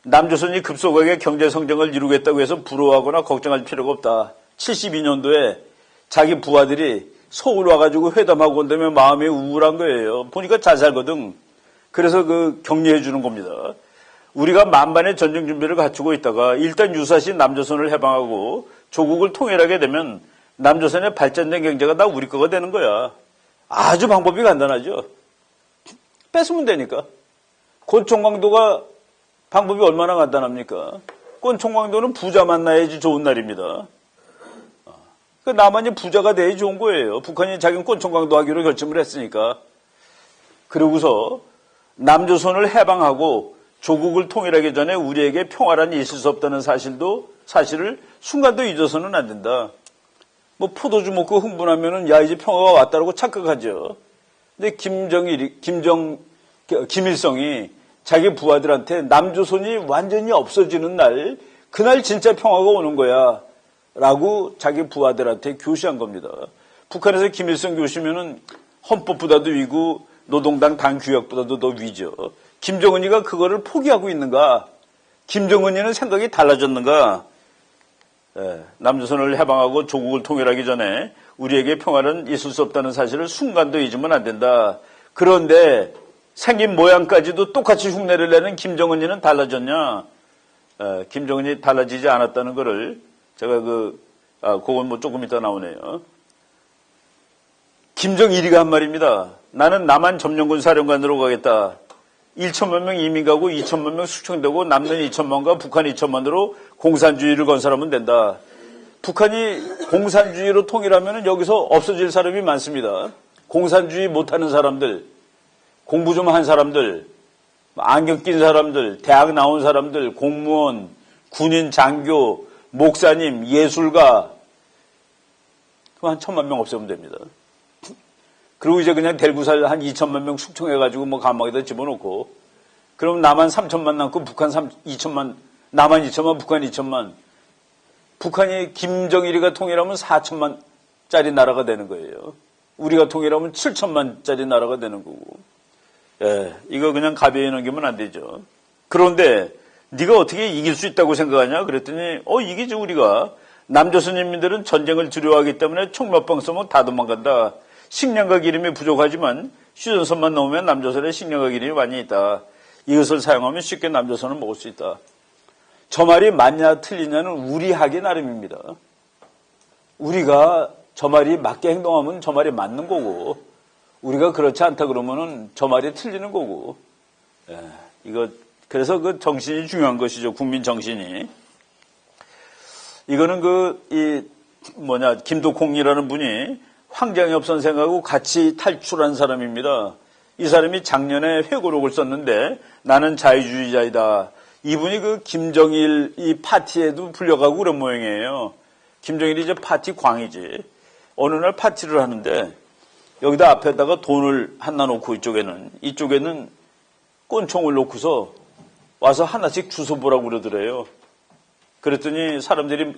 남조선이 급속하게 경제성장을 이루겠다고 해서 부러워하거나 걱정할 필요가 없다. 72년도에 자기 부하들이 서울 와가지고 회담하고 온다면 마음이 우울한 거예요. 보니까 잘 살거든. 그래서 그 격려해 주는 겁니다. 우리가 만반의 전쟁 준비를 갖추고 있다가 일단 유사시 남조선을 해방하고 조국을 통일하게 되면 남조선의 발전된 경제가 다 우리 거가 되는 거야. 아주 방법이 간단하죠. 뺏으면 되니까. 곤총광도가 방법이 얼마나 간단합니까? 곤총광도는 부자 만나야지 좋은 날입니다. 남한이 부자가 돼야 좋은 거예요. 북한이 자기는 곤총광도 하기로 결심을 했으니까. 그러고서 남조선을 해방하고 조국을 통일하기 전에 우리에게 평화란이 있을 수 없다는 사실을 순간도 잊어서는 안 된다. 뭐 포도주 먹고 흥분하면은 야 이제 평화가 왔다라고 착각하죠. 근데 김일성이 자기 부하들한테 남조선이 완전히 없어지는 날, 그날 진짜 평화가 오는 거야. 라고 자기 부하들한테 교시한 겁니다. 북한에서 김일성 교시면은 헌법보다도 위고 노동당 당규약보다도 더 위죠. 김정은이가 그거를 포기하고 있는가? 김정은이는 생각이 달라졌는가? 남조선을 해방하고 조국을 통일하기 전에 우리에게 평화는 있을 수 없다는 사실을 순간도 잊으면 안 된다. 그런데 생긴 모양까지도 똑같이 흉내를 내는 김정은이는 달라졌냐? 김정은이 달라지지 않았다는 거를 제가 그건 뭐 조금 이따 나오네요. 김정일이가 한 말입니다. 나는 남한 점령군 사령관으로 가겠다. 1천만 명 이민 가고 2천만 명 숙청되고 남는 2천만과 북한 2천만으로 공산주의를 건설하면 된다. 북한이 공산주의로 통일하면 여기서 없어질 사람이 많습니다. 공산주의 못하는 사람들, 공부 좀 한 사람들, 안경 낀 사람들, 대학 나온 사람들, 공무원, 군인, 장교, 목사님, 예술가, 한 1,000만 명 없애면 됩니다. 그리고 이제 그냥 델구살 한 2천만 명 숙청해가지고 뭐 감옥에다 집어넣고, 그럼 남한 3천만 남고 북한 2천만, 남한 2천만, 북한 2천만. 북한이 김정일이가 통일하면 4천만짜리 나라가 되는 거예요. 우리가 통일하면 7천만짜리 나라가 되는 거고. 예, 이거 그냥 가벼이 넘기면 안 되죠. 그런데 네가 어떻게 이길 수 있다고 생각하냐? 그랬더니 이기지 우리가. 남조선 인민들은 전쟁을 두려워하기 때문에 총 몇 방 쏘면 다 도망간다. 식량과 기름이 부족하지만 휴전선만 넘으면 남조선에 식량과 기름이 많이 있다. 이것을 사용하면 쉽게 남조선을 먹을 수 있다. 저 말이 맞냐 틀리냐는 우리 하기 나름입니다. 우리가 저 말이 맞게 행동하면 저 말이 맞는 거고, 우리가 그렇지 않다 그러면은 저 말이 틀리는 거고. 그래서 그 정신이 중요한 것이죠. 국민 정신이. 이거는 김도콩이라는 분이 황장엽 선생하고 같이 탈출한 사람입니다. 이 사람이 작년에 회고록을 썼는데 나는 자유주의자이다. 이분이 그 김정일 이 파티에도 불려가고 그런 모양이에요. 김정일이 이제 파티 광이지. 어느 날 파티를 하는데 여기다 앞에다가 돈을 하나 놓고 이쪽에는 꼰총을 놓고서 와서 하나씩 주워 보라고 그러더래요. 그랬더니 사람들이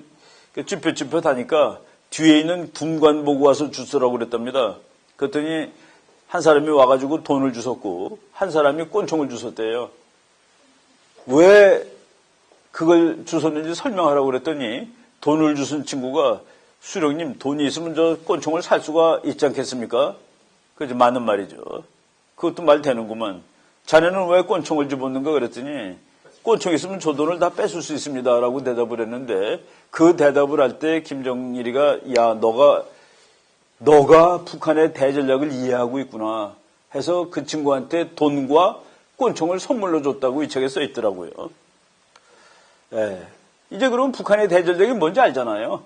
쭈뼛쭈뼛 하니까 뒤에 있는 군관 보고 와서 주스라고 그랬답니다. 그랬더니 한 사람이 와가지고 돈을 주웠고 한 사람이 꼰총을 주웠대요. 왜 그걸 주웠는지 설명하라고 그랬더니 돈을 주운 친구가 수령님 돈이 있으면 저 꼰총을 살 수가 있지 않겠습니까? 그죠, 맞는 말이죠. 그것도 말 되는구만. 자네는 왜 꼰총을 집었는가 그랬더니 꼰총 있으면 저 돈을 다 뺏을 수 있습니다 라고 대답을 했는데 그 대답을 할 때 김정일이가 야 너가 북한의 대전략을 이해하고 있구나 해서 그 친구한테 돈과 꼰총을 선물로 줬다고 이 책에 써 있더라고요. 이제 그럼 북한의 대전략이 뭔지 알잖아요.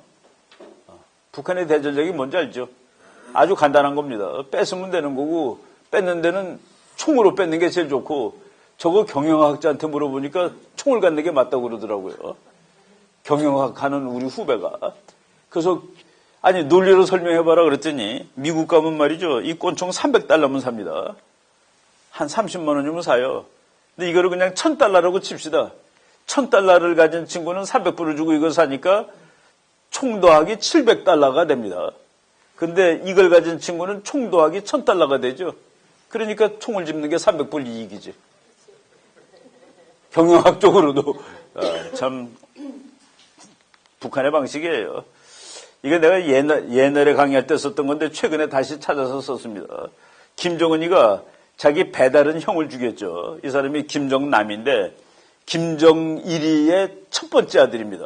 북한의 대전략이 뭔지 알죠? 아주 간단한 겁니다. 뺏으면 되는 거고 뺏는 데는 총으로 뺏는 게 제일 좋고 저거 경영학자한테 물어보니까 총을 갖는 게 맞다고 그러더라고요. 경영학 하는 우리 후배가. 그래서 아니 논리로 설명해봐라 그랬더니 미국 가면 말이죠. 이 꼰총 300달러면 삽니다. 한 30만 원이면 사요. 근데 이거를 그냥 1000달러라고 칩시다. 1000달러를 가진 친구는 300불을 주고 이걸 사니까 총 더하기 700달러가 됩니다. 근데 이걸 가진 친구는 총 더하기 1000달러가 되죠. 그러니까 총을 집는 게 300불 이익이지. 경영학적으로도 참 북한의 방식이에요. 이게 내가 옛날에 강의할 때 썼던 건데 최근에 다시 찾아서 썼습니다. 김정은이가 자기 배다른 형을 죽였죠. 이 사람이 김정남인데 김정일이의 첫 번째 아들입니다.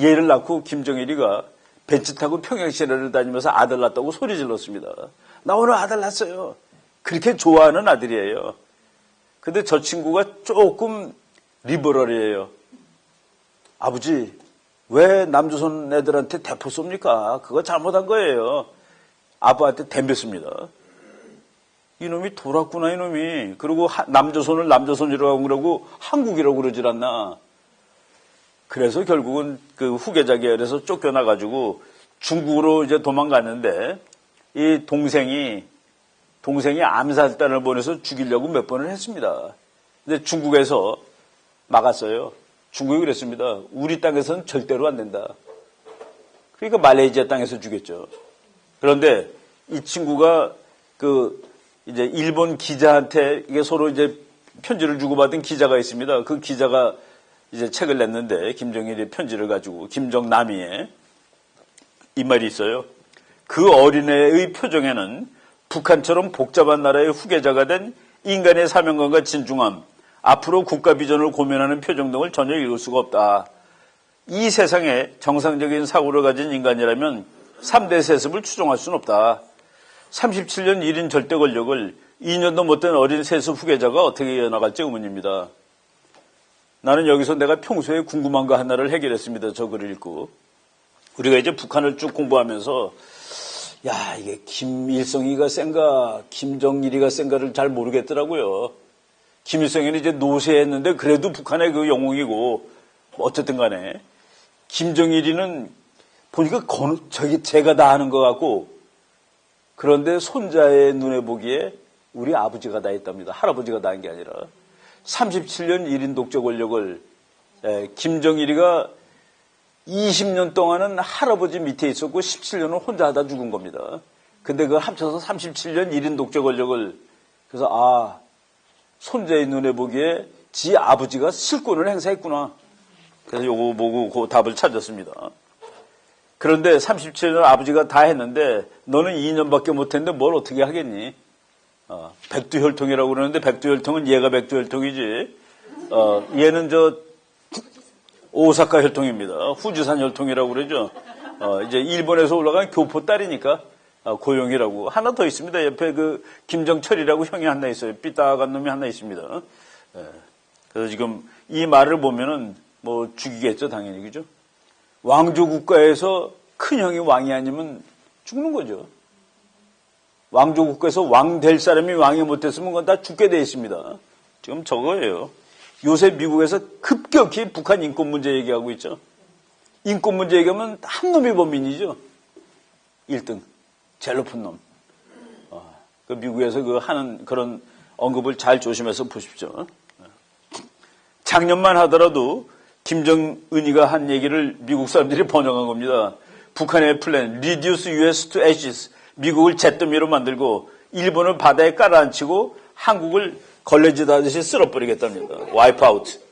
얘를 낳고 김정일이가 벤츠 타고 평양 시내를 다니면서 아들 낳았다고 소리 질렀습니다. 나 오늘 아들 낳았어요. 그렇게 좋아하는 아들이에요. 근데 저 친구가 조금 리버럴이에요. 아버지, 왜 남조선 애들한테 대포 쏩니까? 그거 잘못한 거예요. 아빠한테 덤볐습니다. 이놈이 돌았구나, 이놈이. 그리고 남조선을 남조선이라고 그러고 한국이라고 그러질 않나. 그래서 결국은 그 후계자 계열에서 쫓겨나가지고 중국으로 이제 도망갔는데 이 동생이 암살단을 보내서 죽이려고 몇 번을 했습니다. 근데 중국에서 막았어요. 중국이 그랬습니다. 우리 땅에서는 절대로 안 된다. 그러니까 말레이시아 땅에서 죽였죠. 그런데 이 친구가 이제 일본 기자한테 이게 서로 이제 편지를 주고받은 기자가 있습니다. 그 기자가 이제 책을 냈는데 김정일의 편지를 가지고 김정남이의 이 말이 있어요. 그 어린애의 표정에는 북한처럼 복잡한 나라의 후계자가 된 인간의 사명감과 진중함, 앞으로 국가 비전을 고민하는 표정 등을 전혀 읽을 수가 없다. 이 세상에 정상적인 사고를 가진 인간이라면 3대 세습을 추종할 수는 없다. 37년 1인 절대 권력을 2년도 못된 어린 세습 후계자가 어떻게 이어나갈지 의문입니다. 나는 여기서 내가 평소에 궁금한 거 하나를 해결했습니다. 저 글을 읽고. 우리가 이제 북한을 쭉 공부하면서 야, 이게 김일성이가 센가 김정일이가 센가를 잘 모르겠더라고요. 김일성이는 이제 노쇠했는데 그래도 북한의 그 영웅이고 어쨌든 간에 김정일이는 보니까 제가 다 하는 것 같고 그런데 손자의 눈에 보기에 우리 아버지가 다 했답니다. 할아버지가 다 한 게 아니라 37년 1인 독재 권력을 김정일이가 20년 동안은 할아버지 밑에 있었고 17년은 혼자 하다 죽은 겁니다. 근데 그걸 합쳐서 37년 1인 독재 권력을 그래서 손자의 눈에 보기에 지 아버지가 실권을 행사했구나. 그래서 요거 보고 그 답을 찾았습니다. 그런데 37년 아버지가 다 했는데 너는 2년밖에 못했는데 뭘 어떻게 하겠니? 백두혈통이라고 그러는데 백두혈통은 얘가 백두혈통이지. 얘는 오사카 혈통입니다. 후지산 혈통이라고 그러죠. 이제 일본에서 올라간 교포 딸이니까 고용이라고. 하나 더 있습니다. 옆에 그 김정철이라고 형이 하나 있어요. 삐딱한 놈이 하나 있습니다. 그래서 지금 이 말을 보면은 뭐 죽이겠죠, 당연히. 그죠? 왕조 국가에서 큰형이 왕이 아니면 죽는 거죠. 왕조 국가에서 왕 될 사람이 왕이 못했으면 그건 다 죽게 돼 있습니다. 지금 저거예요. 요새 미국에서 급격히 북한 인권 문제 얘기하고 있죠. 인권 문제 얘기하면 한 놈이 범인이죠. 1등. 제일 높은 놈. 그 미국에서 그 하는 그런 언급을 잘 조심해서 보십시오. 작년만 하더라도 김정은이가 한 얘기를 미국 사람들이 번역한 겁니다. 북한의 플랜, reduce US to ashes. 미국을 잿더미로 만들고 일본을 바다에 깔아앉히고 한국을 걸레질 하듯이 쓸어버리겠답니다. 와이프 아웃.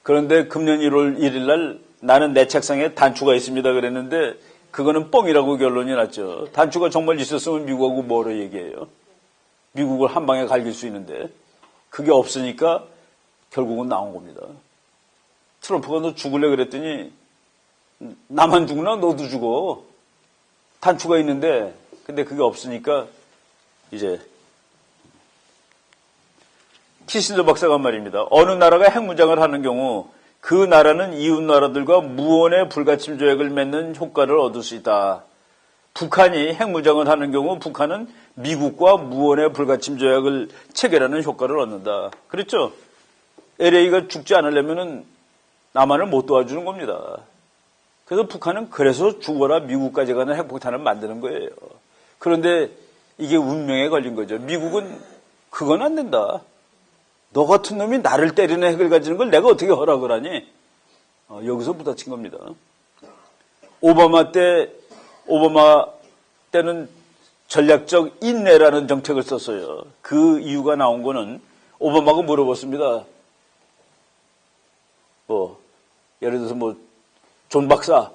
그런데 금년 1월 1일 날 나는 내 책상에 단추가 있습니다 그랬는데 그거는 뻥이라고 결론이 났죠. 단추가 정말 있었으면 미국하고 뭐로 얘기해요. 미국을 한 방에 갈길 수 있는데 그게 없으니까 결국은 나온 겁니다. 트럼프가 너 죽을래 그랬더니 나만 죽나 너도 죽어. 단추가 있는데 근데 그게 없으니까 이제 키신저 박사가 말입니다. 어느 나라가 핵무장을 하는 경우 그 나라는 이웃 나라들과 무언의 불가침 조약을 맺는 효과를 얻을 수 있다. 북한이 핵무장을 하는 경우 북한은 미국과 무언의 불가침 조약을 체결하는 효과를 얻는다. 그렇죠? LA가 죽지 않으려면 남한을 못 도와주는 겁니다. 그래서 북한은 그래서 죽어라 미국까지 가는 핵폭탄을 만드는 거예요. 그런데 이게 운명에 걸린 거죠. 미국은 그건 안 된다. 너 같은 놈이 나를 때리는 핵을 가지는 걸 내가 어떻게 허락을 하니? 여기서 부딪힌 겁니다. 오바마 때는 전략적 인내라는 정책을 썼어요. 그 이유가 나온 거는 오바마가 물어봤습니다. 예를 들어서 존 박사,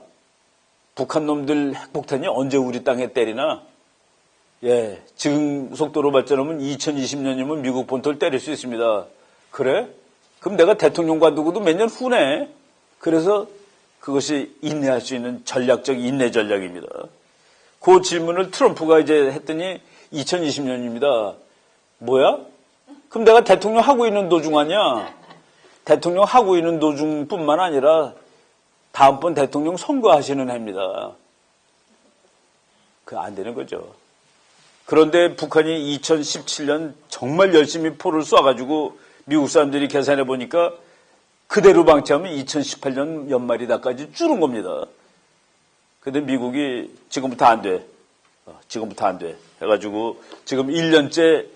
북한 놈들 핵폭탄이 언제 우리 땅에 때리나? 예, 지금 속도로 발전하면 2020년이면 미국 본토를 때릴 수 있습니다. 그래? 그럼 내가 대통령 관두고도 몇 년 후네. 그래서 그것이 인내할 수 있는 전략적 인내 전략입니다. 그 질문을 트럼프가 이제 했더니 2020년입니다. 뭐야? 그럼 내가 대통령 하고 있는 도중 아니야? 대통령 하고 있는 도중뿐만 아니라 다음번 대통령 선거하시는 해입니다. 안 되는 거죠. 그런데 북한이 2017년 정말 열심히 포를 쏴가지고 미국 사람들이 계산해 보니까 그대로 방치하면 2018년 연말이다까지 줄은 겁니다. 근데 미국이 지금부터 안 돼. 지금부터 안 돼. 해가지고 지금 1년째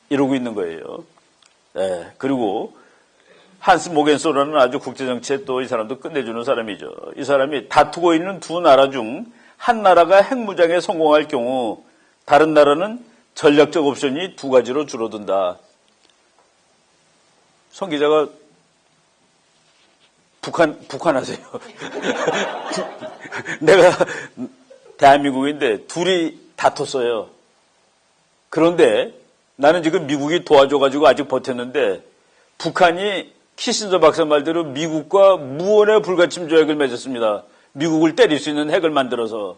이러고 있는 거예요. 네, 그리고 한스 모겐소라는 아주 국제정치에 또 이 사람도 끝내주는 사람이죠. 이 사람이 다투고 있는 두 나라 중 한 나라가 핵무장에 성공할 경우 다른 나라는 전략적 옵션이 두 가지로 줄어든다. 성 기자가 북한 하세요. 내가 대한민국인데 둘이 다퉜어요. 그런데 나는 지금 미국이 도와줘가지고 아직 버텼는데 북한이 키신저 박사 말대로 미국과 무언의 불가침 조약을 맺었습니다. 미국을 때릴 수 있는 핵을 만들어서.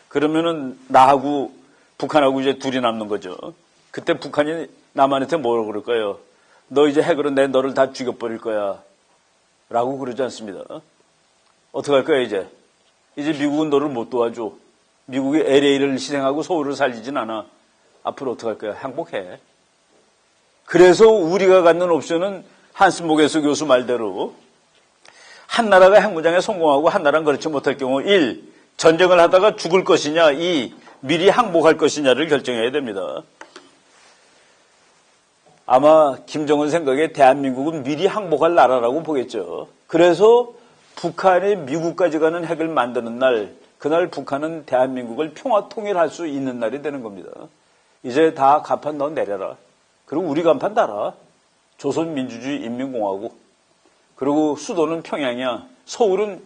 그러면은 나하고 북한하고 이제 둘이 남는 거죠. 그때 북한이 남한한테 뭐라고 그럴까요? 너 이제 핵으로 너를 다 죽여버릴 거야. 라고 그러지 않습니다. 어떻게 할 거야 이제? 이제 미국은 너를 못 도와줘. 미국이 LA를 희생하고 서울을 살리진 않아. 앞으로 어떻게 할 거야? 항복해. 그래서 우리가 갖는 옵션은 한스 모겐소 교수 말대로 한 나라가 핵무장에 성공하고 한 나라는 그렇지 못할 경우 1. 전쟁을 하다가 죽을 것이냐 2. 미리 항복할 것이냐를 결정해야 됩니다. 아마 김정은 생각에 대한민국은 미리 항복할 나라라고 보겠죠. 그래서 북한이 미국까지 가는 핵을 만드는 날, 그날 북한은 대한민국을 평화 통일할 수 있는 날이 되는 겁니다. 이제 다 간판 너 내려라. 그리고 우리 간판 달아. 조선민주주의 인민공화국. 그리고 수도는 평양이야. 서울은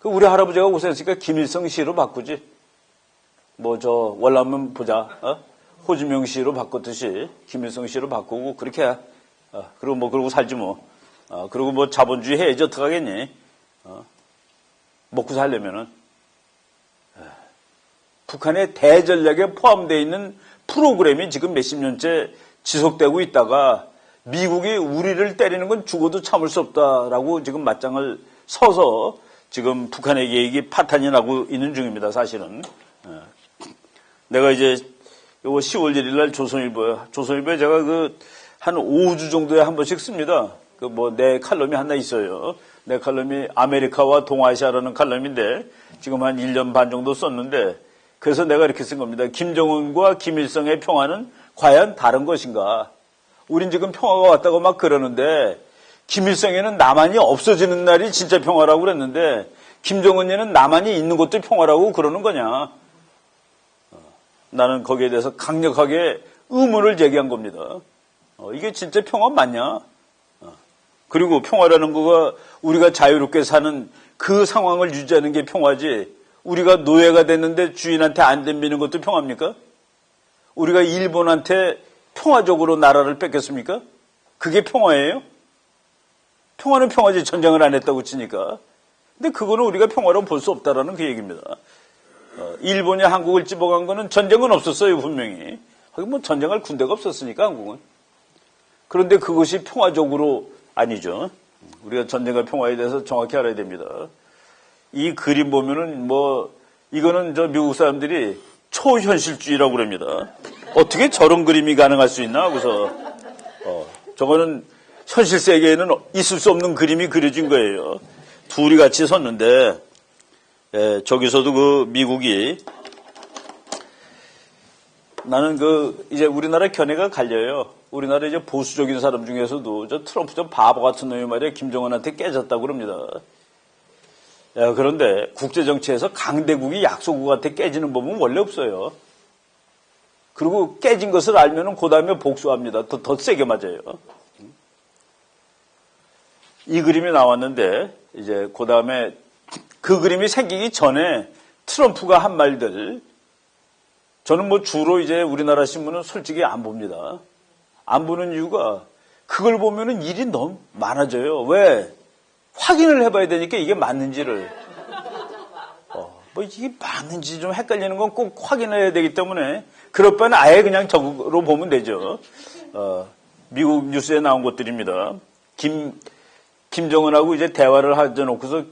우리 할아버지가 고생했으니까 김일성 시로 바꾸지. 월남은 보자. 호지명 시로 바꿨듯이 김일성 시로 바꾸고 그렇게 해. 그리고 그러고 살지 뭐. 그리고 자본주의 해야지 어떡하겠니. 먹고 살려면은. 북한의 대전략에 포함되어 있는 프로그램이 지금 몇십 년째 지속되고 있다가 미국이 우리를 때리는 건 죽어도 참을 수 없다라고 지금 맞짱을 서서 지금 북한의 계획이 파탄이 나고 있는 중입니다, 사실은. 내가 이제 요거 10월 1일 날 조선일보에 제가 한 5주 정도에 한 번씩 씁니다. 내 칼럼이 하나 있어요. 내 칼럼이 아메리카와 동아시아라는 칼럼인데 지금 한 1년 반 정도 썼는데 그래서 내가 이렇게 쓴 겁니다. 김정은과 김일성의 평화는 과연 다른 것인가? 우린 지금 평화가 왔다고 막 그러는데 김일성에는 남한이 없어지는 날이 진짜 평화라고 그랬는데 김정은에는 남한이 있는 것도 평화라고 그러는 거냐? 나는 거기에 대해서 강력하게 의문을 제기한 겁니다. 이게 진짜 평화 맞냐? 그리고 평화라는 거가 우리가 자유롭게 사는 그 상황을 유지하는 게 평화지 우리가 노예가 됐는데 주인한테 안 덤비는 것도 평화입니까? 우리가 일본한테 평화적으로 나라를 뺏겼습니까? 그게 평화예요? 평화는 평화지 전쟁을 안 했다고 치니까. 근데 그거는 우리가 평화로 볼 수 없다라는 그 얘기입니다. 일본이 한국을 집어간 거는 전쟁은 없었어요, 분명히. 거기 전쟁할 군대가 없었으니까, 한국은. 그런데 그것이 평화적으로 아니죠. 우리가 전쟁과 평화에 대해서 정확히 알아야 됩니다. 이 그림 보면은 이거는 미국 사람들이 초현실주의라고 그럽니다. 어떻게 저런 그림이 가능할 수 있나 하고서, 저거는 현실 세계에는 있을 수 없는 그림이 그려진 거예요. 둘이 같이 섰는데, 저기서도 미국이, 나는 이제 우리나라 견해가 갈려요. 우리나라 이제 보수적인 사람 중에서도 트럼프 좀 바보 같은 놈이 말이야 김정은한테 깨졌다고 그럽니다. 그런데 국제정치에서 강대국이 약소국한테 깨지는 법은 원래 없어요. 그리고 깨진 것을 알면은 그 다음에 복수합니다. 더 세게 맞아요. 이 그림이 나왔는데 이제 그 다음에 그 그림이 생기기 전에 트럼프가 한 말들 저는 주로 이제 우리나라 신문은 솔직히 안 봅니다. 안 보는 이유가 그걸 보면은 일이 너무 많아져요. 왜? 확인을 해봐야 되니까 이게 맞는지를. 이게 맞는지 좀 헷갈리는 건 꼭 확인해야 되기 때문에 그럴 바는 아예 그냥 저로 보면 되죠. 미국 뉴스에 나온 것들입니다. 김정은하고 이제 대화를 하져놓고서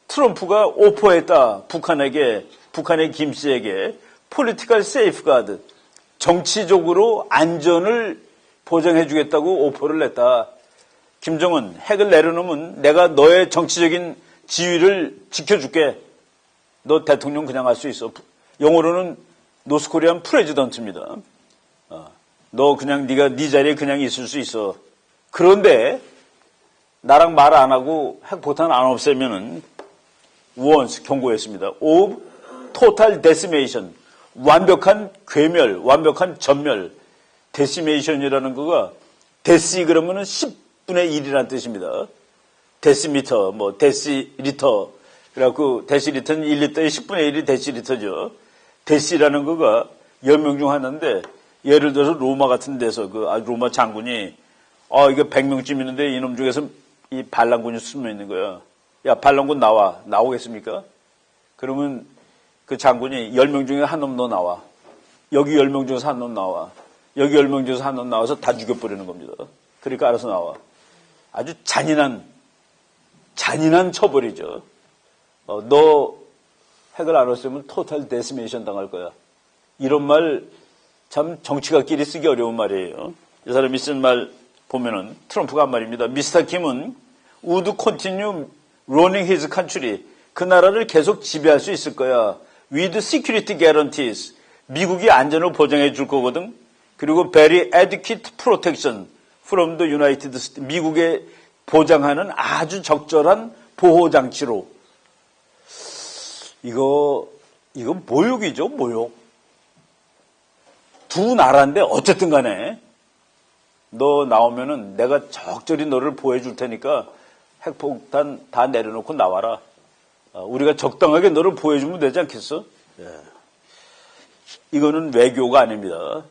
트럼프가 오퍼했다. 북한의 김 씨에게 political safeguard, 정치적으로 안전을 보장해주겠다고 오퍼를 냈다. 김정은 핵을 내려놓으면 내가 너의 정치적인 지위를 지켜줄게. 너 대통령 그냥 할 수 있어. 영어로는 노스코리안 프레지던트입니다. 너 그냥 네 자리에 그냥 있을 수 있어. 그런데 나랑 말 안 하고 핵폭탄 안 없애면은 warns 경고했습니다. of total decimation, 완벽한 괴멸, 완벽한 전멸. decimation이라는 거가 데시 그러면은 10분의 1이라는 뜻입니다. 데시미터, 데시리터. 그래갖고 데시리터는 1리터의 10분의 1이 데시리터죠. 데시라는 거가 10명 중 하나인데 예를 들어서 로마 같은 데서 로마 장군이 이게 100명쯤 있는데 이놈 중에서 이 반란군이 숨어 있는 거야. 야, 반란군 나와. 나오겠습니까? 그러면 그 장군이 10명 중에 한 놈 너 나와. 여기 10명 중에서 한 놈 나와. 여기 10명 중에서 한 놈 나와서 다 죽여버리는 겁니다. 그러니까 알아서 나와. 아주 잔인한 처벌이죠. 너 핵을 안 없애면 토탈 데시메이션 당할 거야. 이런 말 참 정치가끼리 쓰기 어려운 말이에요. 이 사람이 쓴 말 보면은 트럼프가 한 말입니다. 미스터 김은 would continue running his country. 그 나라를 계속 지배할 수 있을 거야. with security guarantees. 미국이 안전을 보장해 줄 거거든. 그리고 very adequate protection from the United States. 미국에 보장하는 아주 적절한 보호 장치로. 이거 모욕이죠, 모욕. 두 나라인데 어쨌든 간에 너 나오면은 내가 적절히 너를 보호해 줄 테니까 핵폭탄 다 내려놓고 나와라. 우리가 적당하게 너를 보호해 주면 되지 않겠어? 이거는 외교가 아닙니다.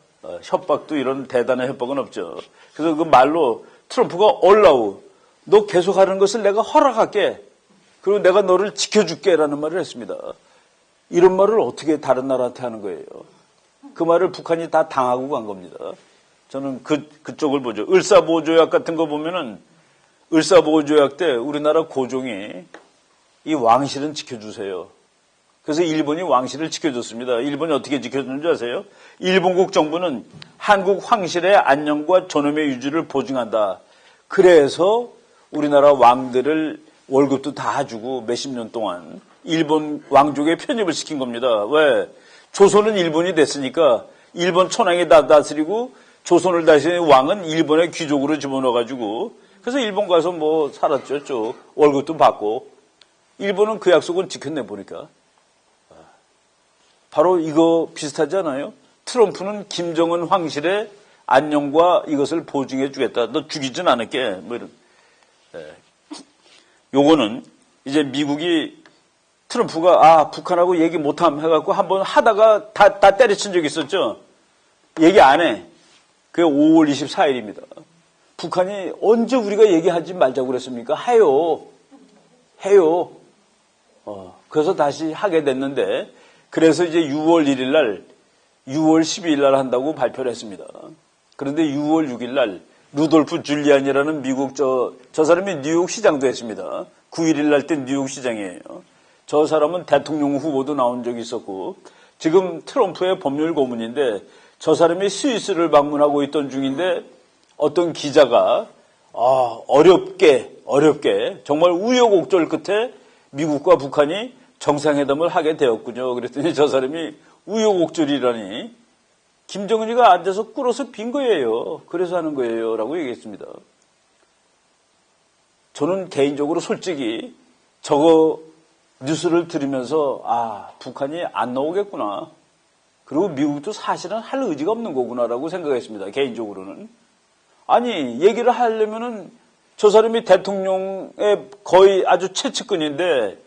협박도 이런 대단한 협박은 없죠. 그래서 그 말로 트럼프가 올라우. 너 계속하는 것을 내가 허락할게. 그리고 내가 너를 지켜줄게라는 말을 했습니다. 이런 말을 어떻게 다른 나라한테 하는 거예요? 그 말을 북한이 다 당하고 간 겁니다. 저는 그쪽을 보죠. 을사보호조약 같은 거 보면은 을사보호조약 때 우리나라 고종이 이 왕실은 지켜주세요. 그래서 일본이 왕실을 지켜줬습니다. 일본이 어떻게 지켜주는지 아세요? 일본국 정부는 한국 황실의 안녕과 존엄의 유지를 보증한다. 그래서 우리나라 왕들을 월급도 다 주고 몇십 년 동안 일본 왕족에 편입을 시킨 겁니다. 왜? 조선은 일본이 됐으니까 일본 천황이 다 다스리고 조선을 다스리는 왕은 일본의 귀족으로 집어넣어가지고 그래서 일본 가서 뭐 살았죠. 쭉 월급도 받고 일본은 그 약속은 지켰네 보니까. 바로 이거 비슷하지 않아요? 트럼프는 김정은 황실의 안녕과 이것을 보증해 주겠다. 너 죽이진 않을게. 뭐 이런. 요거는 이제 미국이 트럼프가 북한하고 얘기 못함 해갖고 한번 하다가 다 때려친 적이 있었죠. 얘기 안 해. 그게 5월 24일입니다. 북한이 언제 우리가 얘기하지 말자고 그랬습니까? 해요. 그래서 다시 하게 됐는데 그래서 이제 6월 1일 날 6월 12일 날 한다고 발표를 했습니다. 그런데 6월 6일 날 루돌프 줄리안이라는 미국 저 사람이 뉴욕 시장도 했습니다. 9일 날 때 뉴욕 시장이에요. 저 사람은 대통령 후보도 나온 적이 있었고 지금 트럼프의 법률 고문인데 저 사람이 스위스를 방문하고 있던 중인데 어떤 기자가 어렵게 정말 우여곡절 끝에 미국과 북한이 정상회담을 하게 되었군요. 그랬더니 저 사람이 우여곡절이라니 김정은이가 앉아서 꿇어서 빈 거예요. 그래서 하는 거예요. 라고 얘기했습니다. 저는 개인적으로 솔직히 저거 뉴스를 들으면서 북한이 안 나오겠구나. 그리고 미국도 사실은 할 의지가 없는 거구나라고 생각했습니다. 개인적으로는. 아니 얘기를 하려면은 저 사람이 대통령의 거의 아주 최측근인데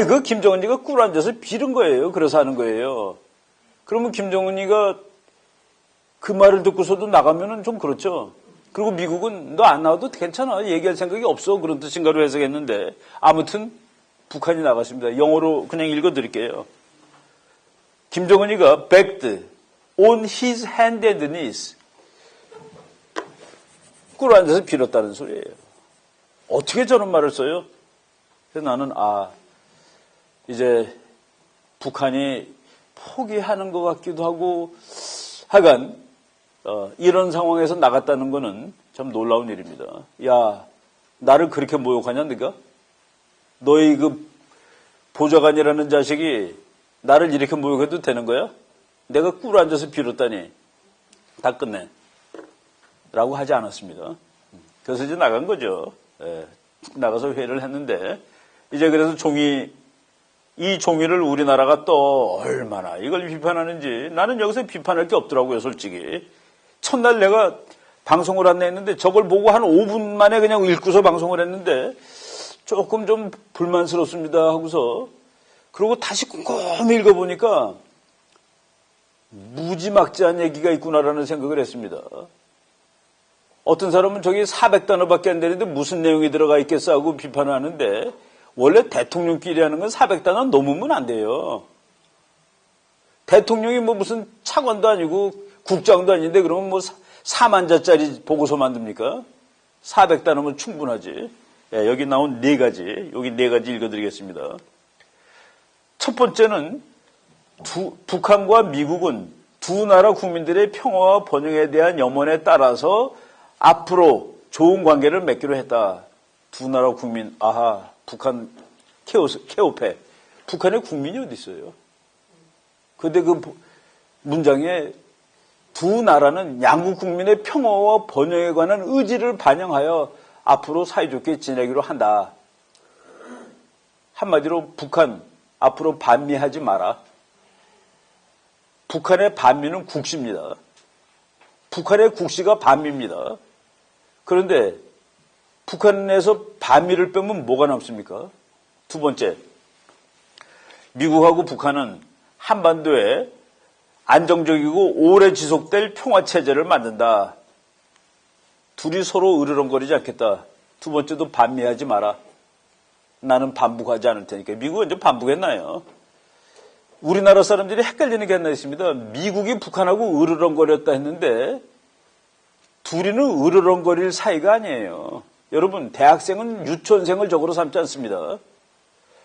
그 김정은이가 꿇어 앉아서 빌은 거예요. 그래서 하는 거예요. 그러면 김정은이가 그 말을 듣고서도 나가면은 좀 그렇죠. 그리고 미국은 너 안 나와도 괜찮아. 얘기할 생각이 없어. 그런 뜻인가로 해석했는데 아무튼 북한이 나갔습니다. 영어로 그냥 읽어드릴게요. 김정은이가 begged on his hand and knees. 꿇어 앉아서 빌었다는 소리예요. 어떻게 저런 말을 써요? 그래서 나는 이제 북한이 포기하는 것 같기도 하고 하여간 이런 상황에서 나갔다는 거는 참 놀라운 일입니다. 야, 나를 그렇게 모욕하냐 네가? 너희 그 보좌관이라는 자식이 나를 이렇게 모욕해도 되는 거야? 내가 꿇어 앉아서 빌었다니 다 끝내 라고 하지 않았습니다. 그래서 이제 나간 거죠. 나가서 회의를 했는데 이제 그래서 이 종이를 우리나라가 또 얼마나 이걸 비판하는지 나는 여기서 비판할 게 없더라고요. 솔직히 첫날 내가 방송을 안 했는데 저걸 보고 한 5분 만에 그냥 읽고서 방송을 했는데 조금 좀 불만스럽습니다 하고서 그리고 다시 꼼꼼히 읽어보니까 무지막지한 얘기가 있구나라는 생각을 했습니다. 어떤 사람은 저기 400단어밖에 안 되는데 무슨 내용이 들어가 있겠어 하고 비판을 하는데 원래 대통령끼리 하는 건 400단어 넘으면 안 돼요. 대통령이 뭐 무슨 차관도 아니고 국장도 아닌데 그러면 뭐 4만자짜리 보고서 만듭니까? 400단어면 충분하지. 여기 나온 여기 네 가지 읽어드리겠습니다. 첫 번째는 북한과 미국은 두 나라 국민들의 평화와 번영에 대한 염원에 따라서 앞으로 좋은 관계를 맺기로 했다. 두 나라 국민, 북한 케오패. 북한의 국민이 어디 있어요? 근데 그 문장에 두 나라는 양국 국민의 평화와 번영에 관한 의지를 반영하여 앞으로 사이좋게 지내기로 한다. 한마디로 북한, 앞으로 반미하지 마라. 북한의 반미는 국시입니다. 북한의 국시가 반미입니다. 그런데 북한에서 반미를 빼면 뭐가 남습니까? 두 번째, 미국하고 북한은 한반도에 안정적이고 오래 지속될 평화체제를 만든다. 둘이 서로 으르렁거리지 않겠다. 두 번째도 반미하지 마라. 나는 반북하지 않을 테니까. 미국은 이제 반북했나요? 우리나라 사람들이 헷갈리는 게 하나 있습니다. 미국이 북한하고 으르렁거렸다 했는데 둘이는 으르렁거릴 사이가 아니에요. 여러분, 대학생은 유치원생을 적으로 삼지 않습니다.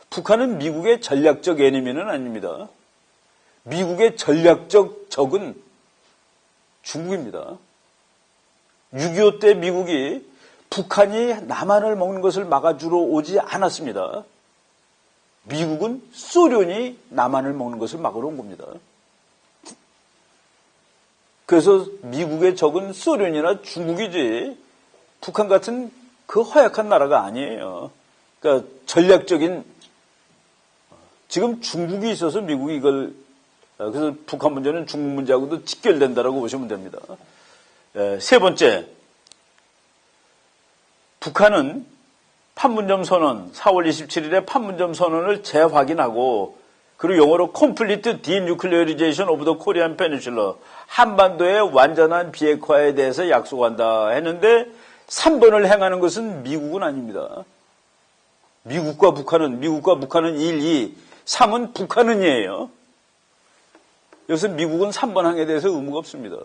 북한은 미국의 전략적 애니미는 아닙니다. 미국의 전략적 적은 중국입니다. 6.25 때 미국이 북한이 남한을 먹는 것을 막아주러 오지 않았습니다. 미국은 소련이 남한을 먹는 것을 막으러 온 겁니다. 그래서 미국의 적은 소련이나 중국이지 북한 같은 그 허약한 나라가 아니에요. 그러니까 전략적인 지금 중국이 있어서 미국이 이걸 그래서 북한 문제는 중국 문제하고도 직결된다라고 보시면 됩니다. 세 번째, 북한은 판문점 선언 4월 27일에 판문점 선언을 재확인하고 그리고 영어로 Complete Denuclearization of the Korean Peninsula 한반도의 완전한 비핵화에 대해서 약속한다 했는데 3번을 행하는 것은 미국은 아닙니다. 미국과 북한은 1, 2, 3은 북한은이에요. 여기서 미국은 3번 항에 대해서 의무가 없습니다.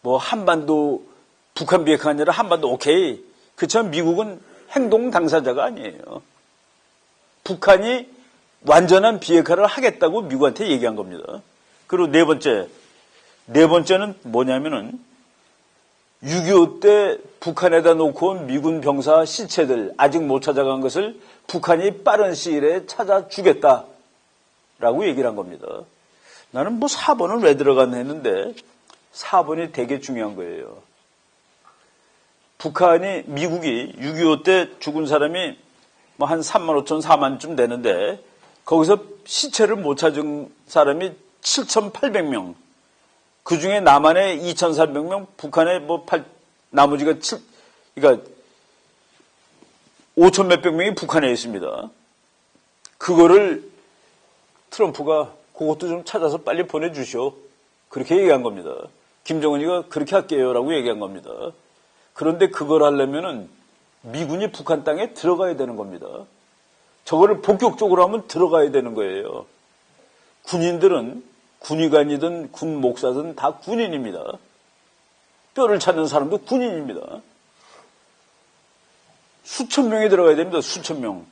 뭐 한반도 북한 비핵화가 아니라 한반도 오케이. 그렇지만 미국은 행동 당사자가 아니에요. 북한이 완전한 비핵화를 하겠다고 미국한테 얘기한 겁니다. 그리고 네 번째는 뭐냐면은 6.25 때 북한에다 놓고 온 미군 병사 시체들 아직 못 찾아간 것을 북한이 빠른 시일에 찾아주겠다라고 얘기를 한 겁니다. 나는 뭐 4번은 왜 들어갔나 했는데 4번이 되게 중요한 거예요. 미국이 6.25 때 죽은 사람이 뭐 한 3만 5천, 4만쯤 되는데 거기서 시체를 못 찾은 사람이 7,800명. 그 중에 남한에 2,400명, 북한에 나머지가 그러니까 5천 몇백 명이 북한에 있습니다. 그거를 트럼프가 그것도 좀 찾아서 빨리 보내주시오. 그렇게 얘기한 겁니다. 김정은이가 그렇게 할게요라고 얘기한 겁니다. 그런데 그걸 하려면은 미군이 북한 땅에 들어가야 되는 겁니다. 저거를 본격적으로 하면 들어가야 되는 거예요. 군인들은 군의관이든 군 목사든 다 군인입니다. 뼈를 찾는 사람도 군인입니다. 수천 명이 들어가야 됩니다. 수천 명.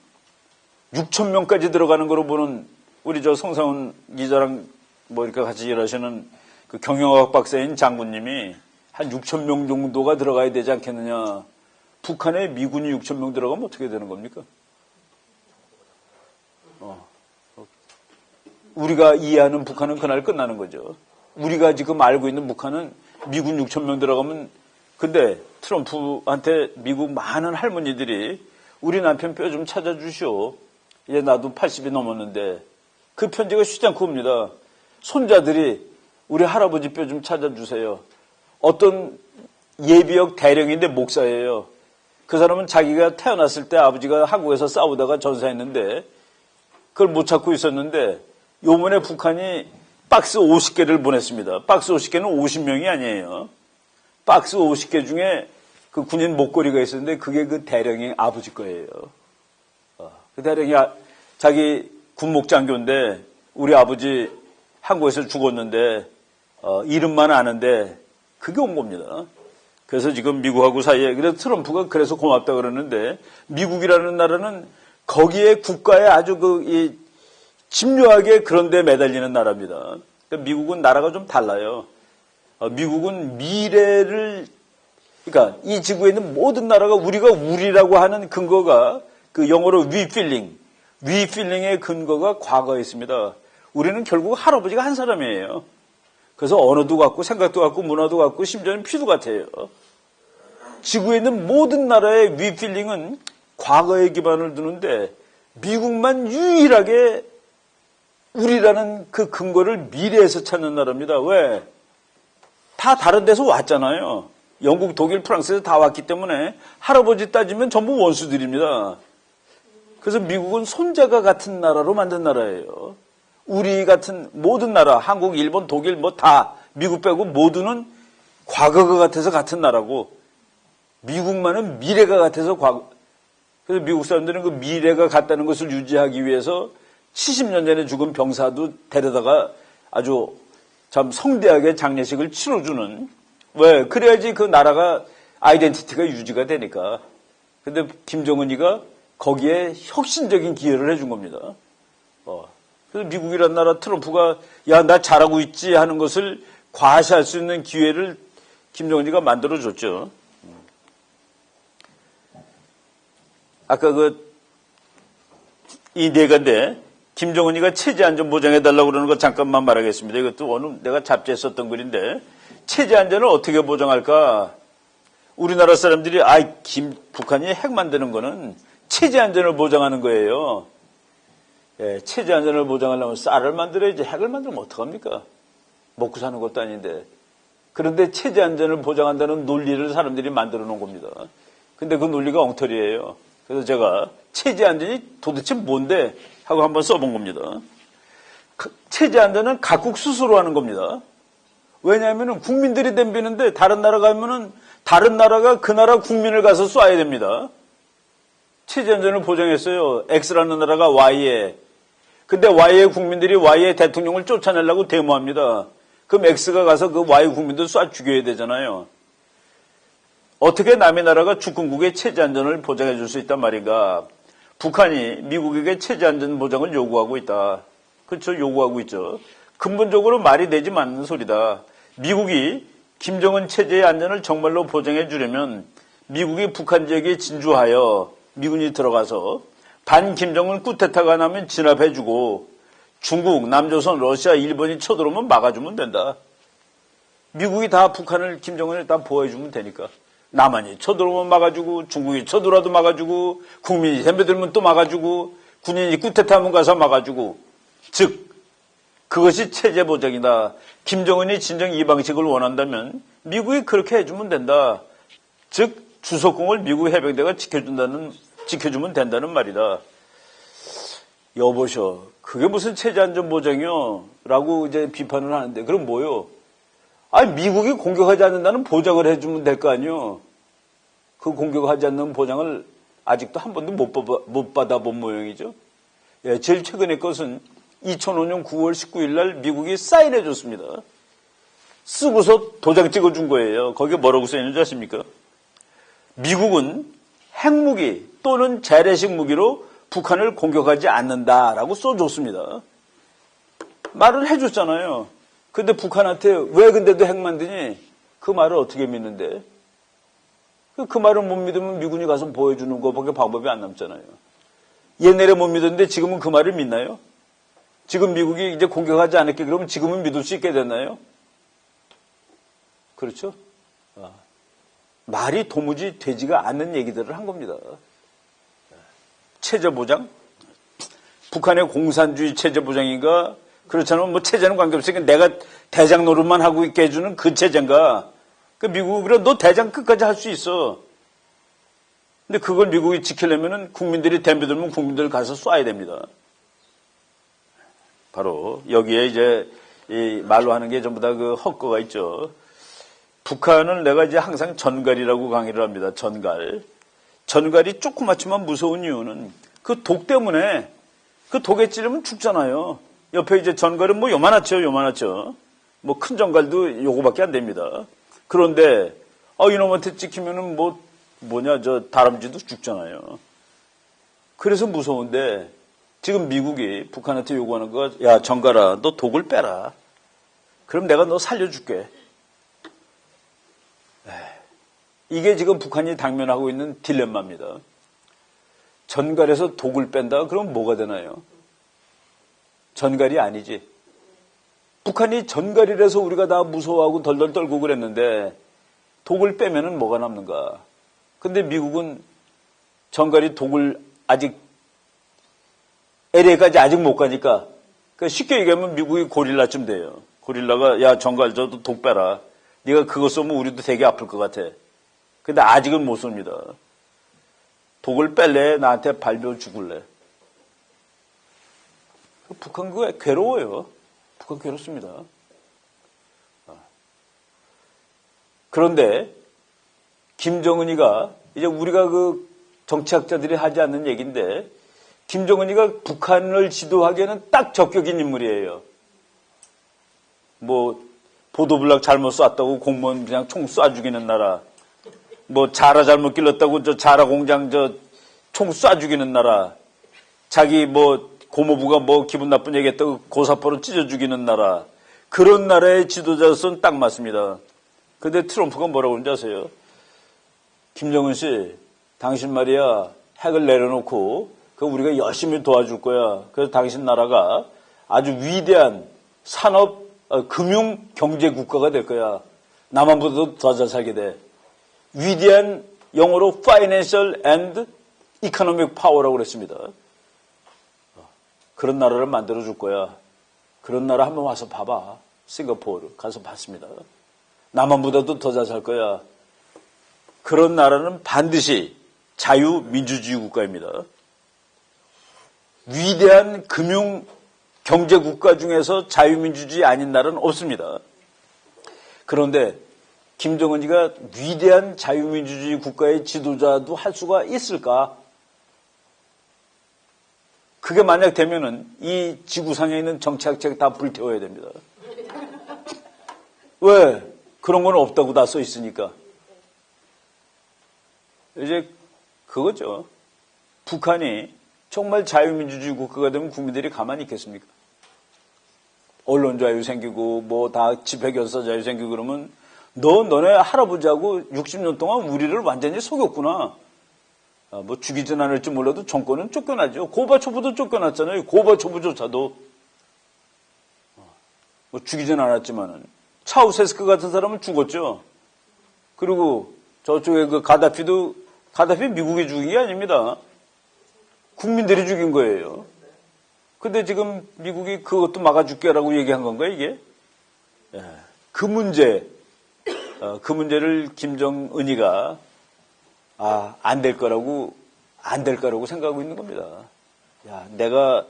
6천 명까지 들어가는 거로 보는 우리 저 성상훈 기자랑 뭐 이렇게 같이 일하시는 그 경영학 박사인 장군님이 한 6천 명 정도가 들어가야 되지 않겠느냐. 북한에 미군이 6천 명 들어가면 어떻게 되는 겁니까? 우리가 이해하는 북한은 그날 끝나는 거죠. 우리가 지금 알고 있는 북한은 미군 6천 명 들어가면 근데 트럼프한테 미국 많은 할머니들이 우리 남편 뼈 좀 찾아주시오. 이제 나도 80이 넘었는데 그 편지가 쉽지 않고 옵니다. 손자들이 우리 할아버지 뼈 좀 찾아주세요. 어떤 예비역 대령인데 목사예요. 그 사람은 자기가 태어났을 때 아버지가 한국에서 싸우다가 전사했는데 그걸 못 찾고 있었는데 요번에 북한이 박스 50개를 보냈습니다. 박스 50개는 50명이 아니에요. 박스 50개 중에 그 군인 목걸이가 있었는데 그게 그 대령이 아버지 거예요. 그 대령이 자기 군목장교인데 우리 아버지 한국에서 죽었는데 이름만 아는데 그게 온 겁니다. 그래서 지금 미국하고 사이에 그래서 트럼프가 그래서 고맙다 그러는데 미국이라는 나라는 거기에 국가에 아주 집요하게 그런 데 매달리는 나라입니다. 그러니까 미국은 나라가 좀 달라요. 미국은 미래를 그러니까 이 지구에 있는 모든 나라가 우리가 우리라고 하는 근거가 그 영어로 위필링의 근거가 과거에 있습니다. 우리는 결국 할아버지가 한 사람이에요. 그래서 언어도 같고 생각도 같고 문화도 같고 심지어는 피도 같아요. 지구에 있는 모든 나라의 위필링은 과거에 기반을 두는데 미국만 유일하게 우리라는 그 근거를 미래에서 찾는 나라입니다. 왜? 다 다른 데서 왔잖아요. 영국, 독일, 프랑스에서 다 왔기 때문에 할아버지 따지면 전부 원수들입니다. 그래서 미국은 손자가 같은 나라로 만든 나라예요. 우리 같은 모든 나라, 한국, 일본, 독일 뭐 다 미국 빼고 모두는 과거가 같아서 같은 나라고 미국만은 미래가 같아서 그래서 미국 사람들은 그 미래가 같다는 것을 유지하기 위해서 70년 전에 죽은 병사도 데려다가 아주 참 성대하게 장례식을 치러주는 왜? 그래야지 그 나라가 아이덴티티가 유지가 되니까. 근데 김정은이가 거기에 혁신적인 기여를 해준 겁니다. 그래서 미국이란 나라 트럼프가 야, 나 잘하고 있지 하는 것을 과시할 수 있는 기회를 김정은이가 만들어줬죠. 아까 이 내가인데 김정은이가 체제 안전 보장해달라고 그러는 거 잠깐만 말하겠습니다. 이것도 오늘 내가 잡지에 썼던 글인데 체제 안전을 어떻게 보장할까? 우리나라 사람들이 북한이 핵 만드는 거는 체제 안전을 보장하는 거예요. 예, 체제 안전을 보장하려면 쌀을 만들어야지 핵을 만들면 어떡합니까? 먹고 사는 것도 아닌데. 그런데 체제 안전을 보장한다는 논리를 사람들이 만들어 놓은 겁니다. 근데 그 논리가 엉터리예요. 그래서 제가 체제 안전이 도대체 뭔데 하고 한번 써본 겁니다. 체제 안전은 각국 스스로 하는 겁니다. 왜냐하면 국민들이 덤비는데 다른 나라 가면은 다른 나라가 그 나라 국민을 가서 쏴야 됩니다. 체제 안전을 보장했어요. X라는 나라가 Y에. 근데 Y의 국민들이 Y의 대통령을 쫓아내려고 데모합니다. 그럼 X가 가서 그 Y 국민들 쏴 죽여야 되잖아요. 어떻게 남의 나라가 주권국의 체제 안전을 보장해 줄 수 있단 말인가? 북한이 미국에게 체제 안전 보장을 요구하고 있다. 그렇죠? 요구하고 있죠. 근본적으로 말이 되지 않는 소리다. 미국이 김정은 체제의 안전을 정말로 보장해 주려면 미국이 북한 지역에 진주하여 미군이 들어가서 반김정은 쿠데타가 나면 진압해주고 중국, 남조선, 러시아, 일본이 쳐들어오면 막아주면 된다. 미국이 다 북한을 김정은을 다 보호해주면 되니까. 남한이 쳐들어오면 막아주고 중국이 쳐들어와도 막아주고 국민이 덤벼들면 또 막아주고 군인이 쿠데타하면 가서 막아주고 즉 그것이 체제 보장이다. 김정은이 진정 이 방식을 원한다면 미국이 그렇게 해주면 된다. 즉 주석공을 미국 해병대가 지켜주면 된다는 말이다. 여보셔, 그게 무슨 체제 안전 보장이요? 라고 이제 비판을 하는데 그럼 뭐요? 미국이 공격하지 않는다는 보장을 해주면 될 거 아니요? 그 공격하지 않는 보장을 아직도 한 번도 못 받아본 모양이죠. 예, 제일 최근의 것은 2005년 9월 19일 날 미국이 사인해 줬습니다. 쓰고서 도장 찍어준 거예요. 거기에 뭐라고 써있는지 아십니까? 미국은 핵무기 또는 재래식 무기로 북한을 공격하지 않는다라고 써줬습니다. 말을 해줬잖아요. 근데 북한한테 왜 근데도 핵 만드니? 그 말을 어떻게 믿는데? 그 말을 못 믿으면 미군이 가서 보여주는 것밖에 방법이 안 남잖아요. 옛날에 못 믿었는데 지금은 그 말을 믿나요? 지금 미국이 이제 공격하지 않을게 그러면 지금은 믿을 수 있게 됐나요? 그렇죠? 말이 도무지 되지가 않는 얘기들을 한 겁니다. 체제 보장? 북한의 공산주의 체제 보장인가? 그렇지 않으면 뭐 체제는 관계없으니까 내가 대장 노릇만 하고 있게 해주는 그 체제인가? 그 미국이 그래 너 대장 끝까지 할 수 있어. 근데 그걸 미국이 지키려면은 국민들이 덤벼들면 국민들 가서 쏴야 됩니다. 바로 여기에 이제 이 말로 하는 게 전부 다 그 헛거가 있죠. 북한을 내가 이제 항상 전갈이라고 강의를 합니다. 전갈이 조그맣지만 무서운 이유는 그 독 때문에 그 독에 찌르면 죽잖아요. 옆에 이제 전갈은 뭐 요만하죠. 뭐 큰 전갈도 요거밖에 안 됩니다. 그런데 이놈한테 찍히면은 저 다람쥐도 죽잖아요. 그래서 무서운데 지금 미국이 북한한테 요구하는 거, 야 전갈아 너 독을 빼라. 그럼 내가 너 살려줄게. 이게 지금 북한이 당면하고 있는 딜레마입니다. 전갈에서 독을 뺀다? 그럼 뭐가 되나요? 전갈이 아니지. 북한이 전갈이라서 우리가 다 무서워하고 덜덜 떨고 그랬는데 독을 빼면은 뭐가 남는가? 근데 미국은 전갈이 독을 아직 LA까지 아직 못 가니까 쉽게 얘기하면 미국이 고릴라쯤 돼요. 고릴라가 야 전갈 저도 독 빼라. 네가 그거 쏘면 우리도 되게 아플 것 같아. 근데 아직은 못 쏩니다. 독을 뺄래? 나한테 발벼 죽을래? 북한 그거 괴로워요. 북한 괴롭습니다. 그런데 김정은이가 이제 우리가 그 정치학자들이 하지 않는 얘기인데 김정은이가 북한을 지도하기에는 딱 적격인 인물이에요. 뭐 보도블락 잘못 쐈다고 공무원 그냥 총 쏴 죽이는 나라. 뭐 자라 잘못 길렀다고 저 자라 공장 저 총 쏴 죽이는 나라, 자기 뭐 고모부가 뭐 기분 나쁜 얘기했다고 고사포로 찢어 죽이는 나라, 그런 나라의 지도자로서는 딱 맞습니다. 근데 트럼프가 뭐라고 그러는지 아세요? 김정은 씨, 당신 말이야 핵을 내려놓고 그 우리가 열심히 도와줄 거야. 그래서 당신 나라가 아주 위대한 산업, 금융 경제 국가가 될 거야. 남한보다도 더 잘 살게 돼. 위대한 영어로 Financial and Economic Power라고 그랬습니다. 그런 나라를 만들어줄 거야. 그런 나라 한번 와서 봐봐. 싱가포르 가서 봤습니다. 남한보다도 더 잘 살 거야. 그런 나라는 반드시 자유민주주의 국가입니다. 위대한 금융 경제 국가 중에서 자유민주주의 아닌 나라는 없습니다. 그런데 김정은이가 위대한 자유민주주의 국가의 지도자도 할 수가 있을까? 그게 만약 되면은 이 지구상에 있는 정치학책 다 불태워야 됩니다. 왜? 그런 건 없다고 다 써 있으니까. 이제 그거죠. 북한이 정말 자유민주주의 국가가 되면 국민들이 가만히 있겠습니까? 언론 자유 생기고 뭐 다 집회결사 자유 생기고 그러면 너네 할아버지하고 60년 동안 우리를 완전히 속였구나. 뭐 죽이진 않을지 몰라도 정권은 쫓겨나죠. 고바초프도 쫓겨났잖아요. 고바초프조차도. 뭐 죽이진 않았지만은. 차우세스크 같은 사람은 죽었죠. 그리고 저쪽에 그 가다피 미국이 죽인 게 아닙니다. 국민들이 죽인 거예요. 근데 지금 미국이 그것도 막아줄게라고 얘기한 건가, 이게? 그 문제를 김정은이가, 안 될 거라고 생각하고 있는 겁니다. 야, 내가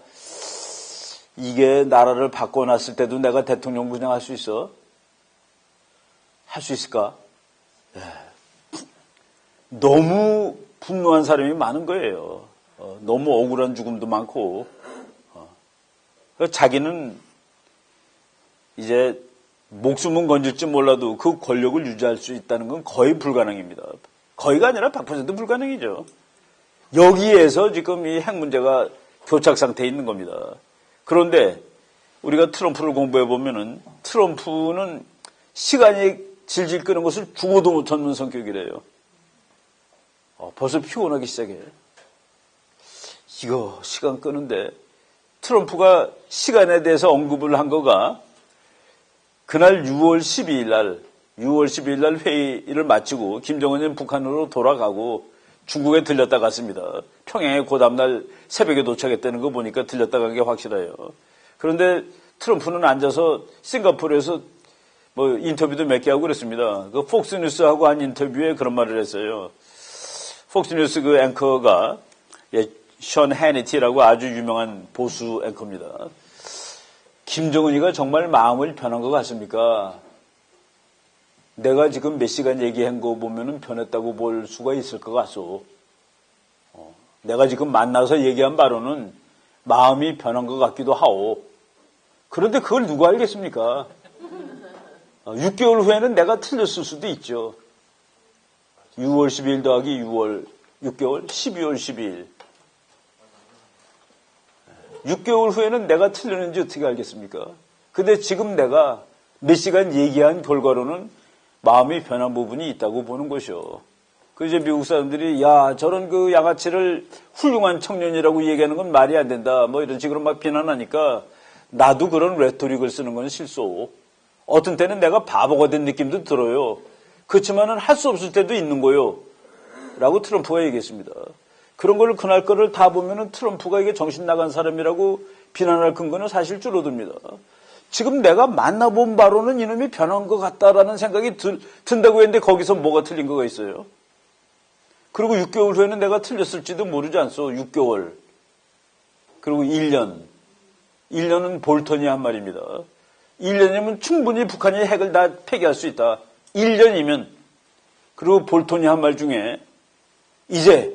이게 나라를 바꿔놨을 때도 내가 대통령 그냥 할 수 있어? 할 수 있을까? 너무 분노한 사람이 많은 거예요. 너무 억울한 죽음도 많고, 자기는 이제 목숨은 건질지 몰라도 그 권력을 유지할 수 있다는 건 거의 불가능입니다. 거의가 아니라 100% 불가능이죠. 여기에서 지금 이 핵 문제가 교착 상태에 있는 겁니다. 그런데 우리가 트럼프를 공부해 보면은 트럼프는 시간이 질질 끄는 것을 죽어도 못 참는 성격이래요. 벌써 피곤하기 시작해. 이거 시간 끄는데 트럼프가 시간에 대해서 언급을 한 거가 그날 6월 12일 날 회의를 마치고 김정은은 북한으로 돌아가고 중국에 들렸다 갔습니다. 평양에 그 다음날 새벽에 도착했다는 거 보니까 들렸다 간 게 확실해요. 그런데 트럼프는 앉아서 싱가포르에서 뭐 인터뷰도 몇 개 하고 그랬습니다. 그 폭스뉴스하고 한 인터뷰에 그런 말을 했어요. 폭스뉴스 그 앵커가 션 해니티라고 아주 유명한 보수 앵커입니다. 김정은이가 정말 마음을 변한 것 같습니까? 내가 지금 몇 시간 얘기한 거 보면은 변했다고 볼 수가 있을 것 같소. 내가 지금 만나서 얘기한 바로는 마음이 변한 것 같기도 하오. 그런데 그걸 누가 알겠습니까? 6개월 후에는 내가 틀렸을 수도 있죠. 6월 12일 더하기 6개월, 12월 12일. 6개월 후에는 내가 틀렸는지 어떻게 알겠습니까? 근데 지금 내가 몇 시간 얘기한 결과로는 마음이 변한 부분이 있다고 보는 것이요. 그 이제 미국 사람들이 야 저런 그 양아치를 훌륭한 청년이라고 얘기하는 건 말이 안 된다. 뭐 이런 식으로 막 비난하니까 나도 그런 레토릭을 쓰는 건 실수. 어떤 때는 내가 바보가 된 느낌도 들어요. 그렇지만은 할 수 없을 때도 있는 거요. 라고 트럼프가 얘기했습니다. 그런 걸 그날 거를 다 보면은 트럼프가 이게 정신 나간 사람이라고 비난할 근거는 사실 줄어듭니다. 지금 내가 만나본 바로는 이놈이 변한 것 같다라는 생각이 든다고 했는데 거기서 뭐가 틀린 거가 있어요? 그리고 6개월 후에는 내가 틀렸을지도 모르지 않소. 6개월. 그리고 1년. 1년은 볼턴이 한 말입니다. 1년이면 충분히 북한이 핵을 다 폐기할 수 있다. 1년이면. 그리고 볼턴이 한 말 중에 이제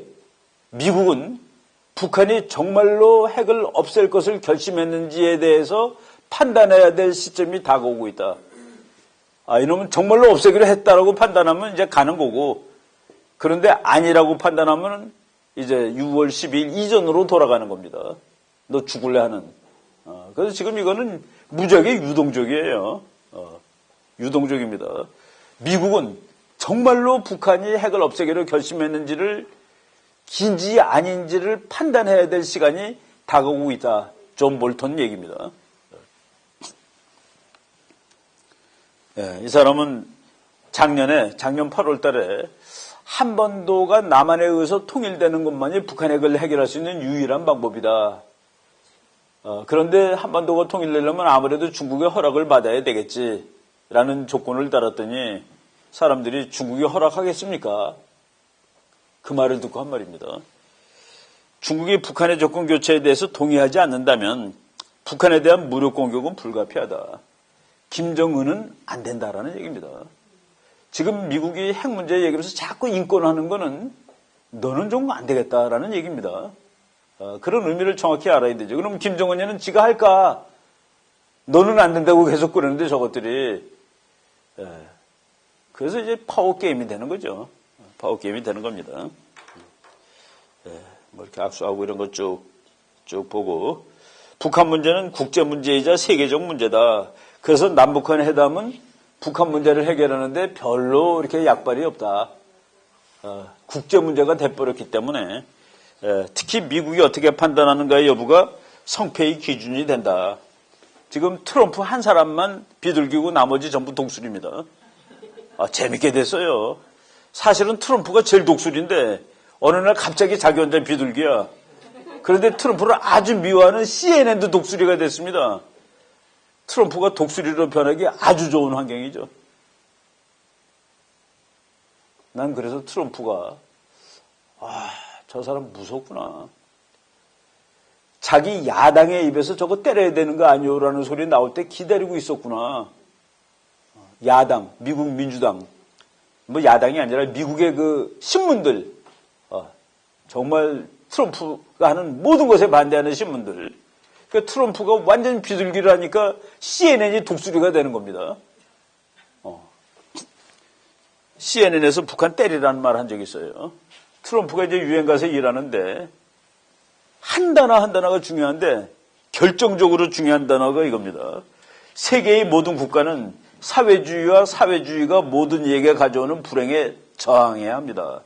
미국은 북한이 정말로 핵을 없앨 것을 결심했는지에 대해서 판단해야 될 시점이 다가오고 있다. 이놈은 정말로 없애기로 했다라고 판단하면 이제 가는 거고, 그런데 아니라고 판단하면 이제 6월 10일 이전으로 돌아가는 겁니다. 너 죽을래 하는. 그래서 지금 이거는 무지하게 유동적이에요. 유동적입니다. 미국은 정말로 북한이 핵을 없애기로 결심했는지를 긴지 아닌지를 판단해야 될 시간이 다가오고 있다. 존 볼턴 얘기입니다. 이 사람은 작년 8월 달에 한반도가 남한에 의해서 통일되는 것만이 북한 핵을 해결할 수 있는 유일한 방법이다. 그런데 한반도가 통일되려면 아무래도 중국의 허락을 받아야 되겠지라는 조건을 달았더니 사람들이 중국이 허락하겠습니까? 그 말을 듣고 한 말입니다. 중국이 북한의 조건 교체에 대해서 동의하지 않는다면 북한에 대한 무력 공격은 불가피하다. 김정은은 안 된다라는 얘기입니다. 지금 미국이 핵 문제 얘기하면서 자꾸 인권하는 거는 너는 좀 안 되겠다라는 얘기입니다. 그런 의미를 정확히 알아야 되죠. 그럼 김정은이는 지가 할까? 너는 안 된다고 계속 그러는데 저것들이. 그래서 이제 파워 게임이 되는 거죠. 파워 게임이 되는 겁니다. 뭐 이렇게 악수하고 이런 거 쭉 보고. 북한 문제는 국제 문제이자 세계적 문제다. 그래서 남북한 회담은 북한 문제를 해결하는데 별로 이렇게 약발이 없다. 국제 문제가 돼버렸기 때문에 특히 미국이 어떻게 판단하는가의 여부가 성패의 기준이 된다. 지금 트럼프 한 사람만 비둘기고 나머지 전부 독수리입니다. 재밌게 됐어요. 사실은 트럼프가 제일 독수리인데 어느 날 갑자기 자기 혼자 비둘기야. 그런데 트럼프를 아주 미워하는 CNN도 독수리가 됐습니다. 트럼프가 독수리로 변하기 아주 좋은 환경이죠. 난 그래서 트럼프가 저 사람 무섭구나. 자기 야당의 입에서 저거 때려야 되는 거 아니오라는 소리 나올 때 기다리고 있었구나. 야당, 미국 민주당, 뭐 야당이 아니라 미국의 그 신문들, 정말 트럼프가 하는 모든 것에 반대하는 신문들. 그러니까 트럼프가 완전 비둘기를 하니까 CNN이 독수리가 되는 겁니다. CNN에서 북한 때리라는 말 한 적이 있어요. 트럼프가 이제 유엔 가서 일하는데 한 단어가 중요한데 결정적으로 중요한 단어가 이겁니다. 세계의 모든 국가는 사회주의와 사회주의가 모든 이에게 가져오는 불행에 저항해야 합니다.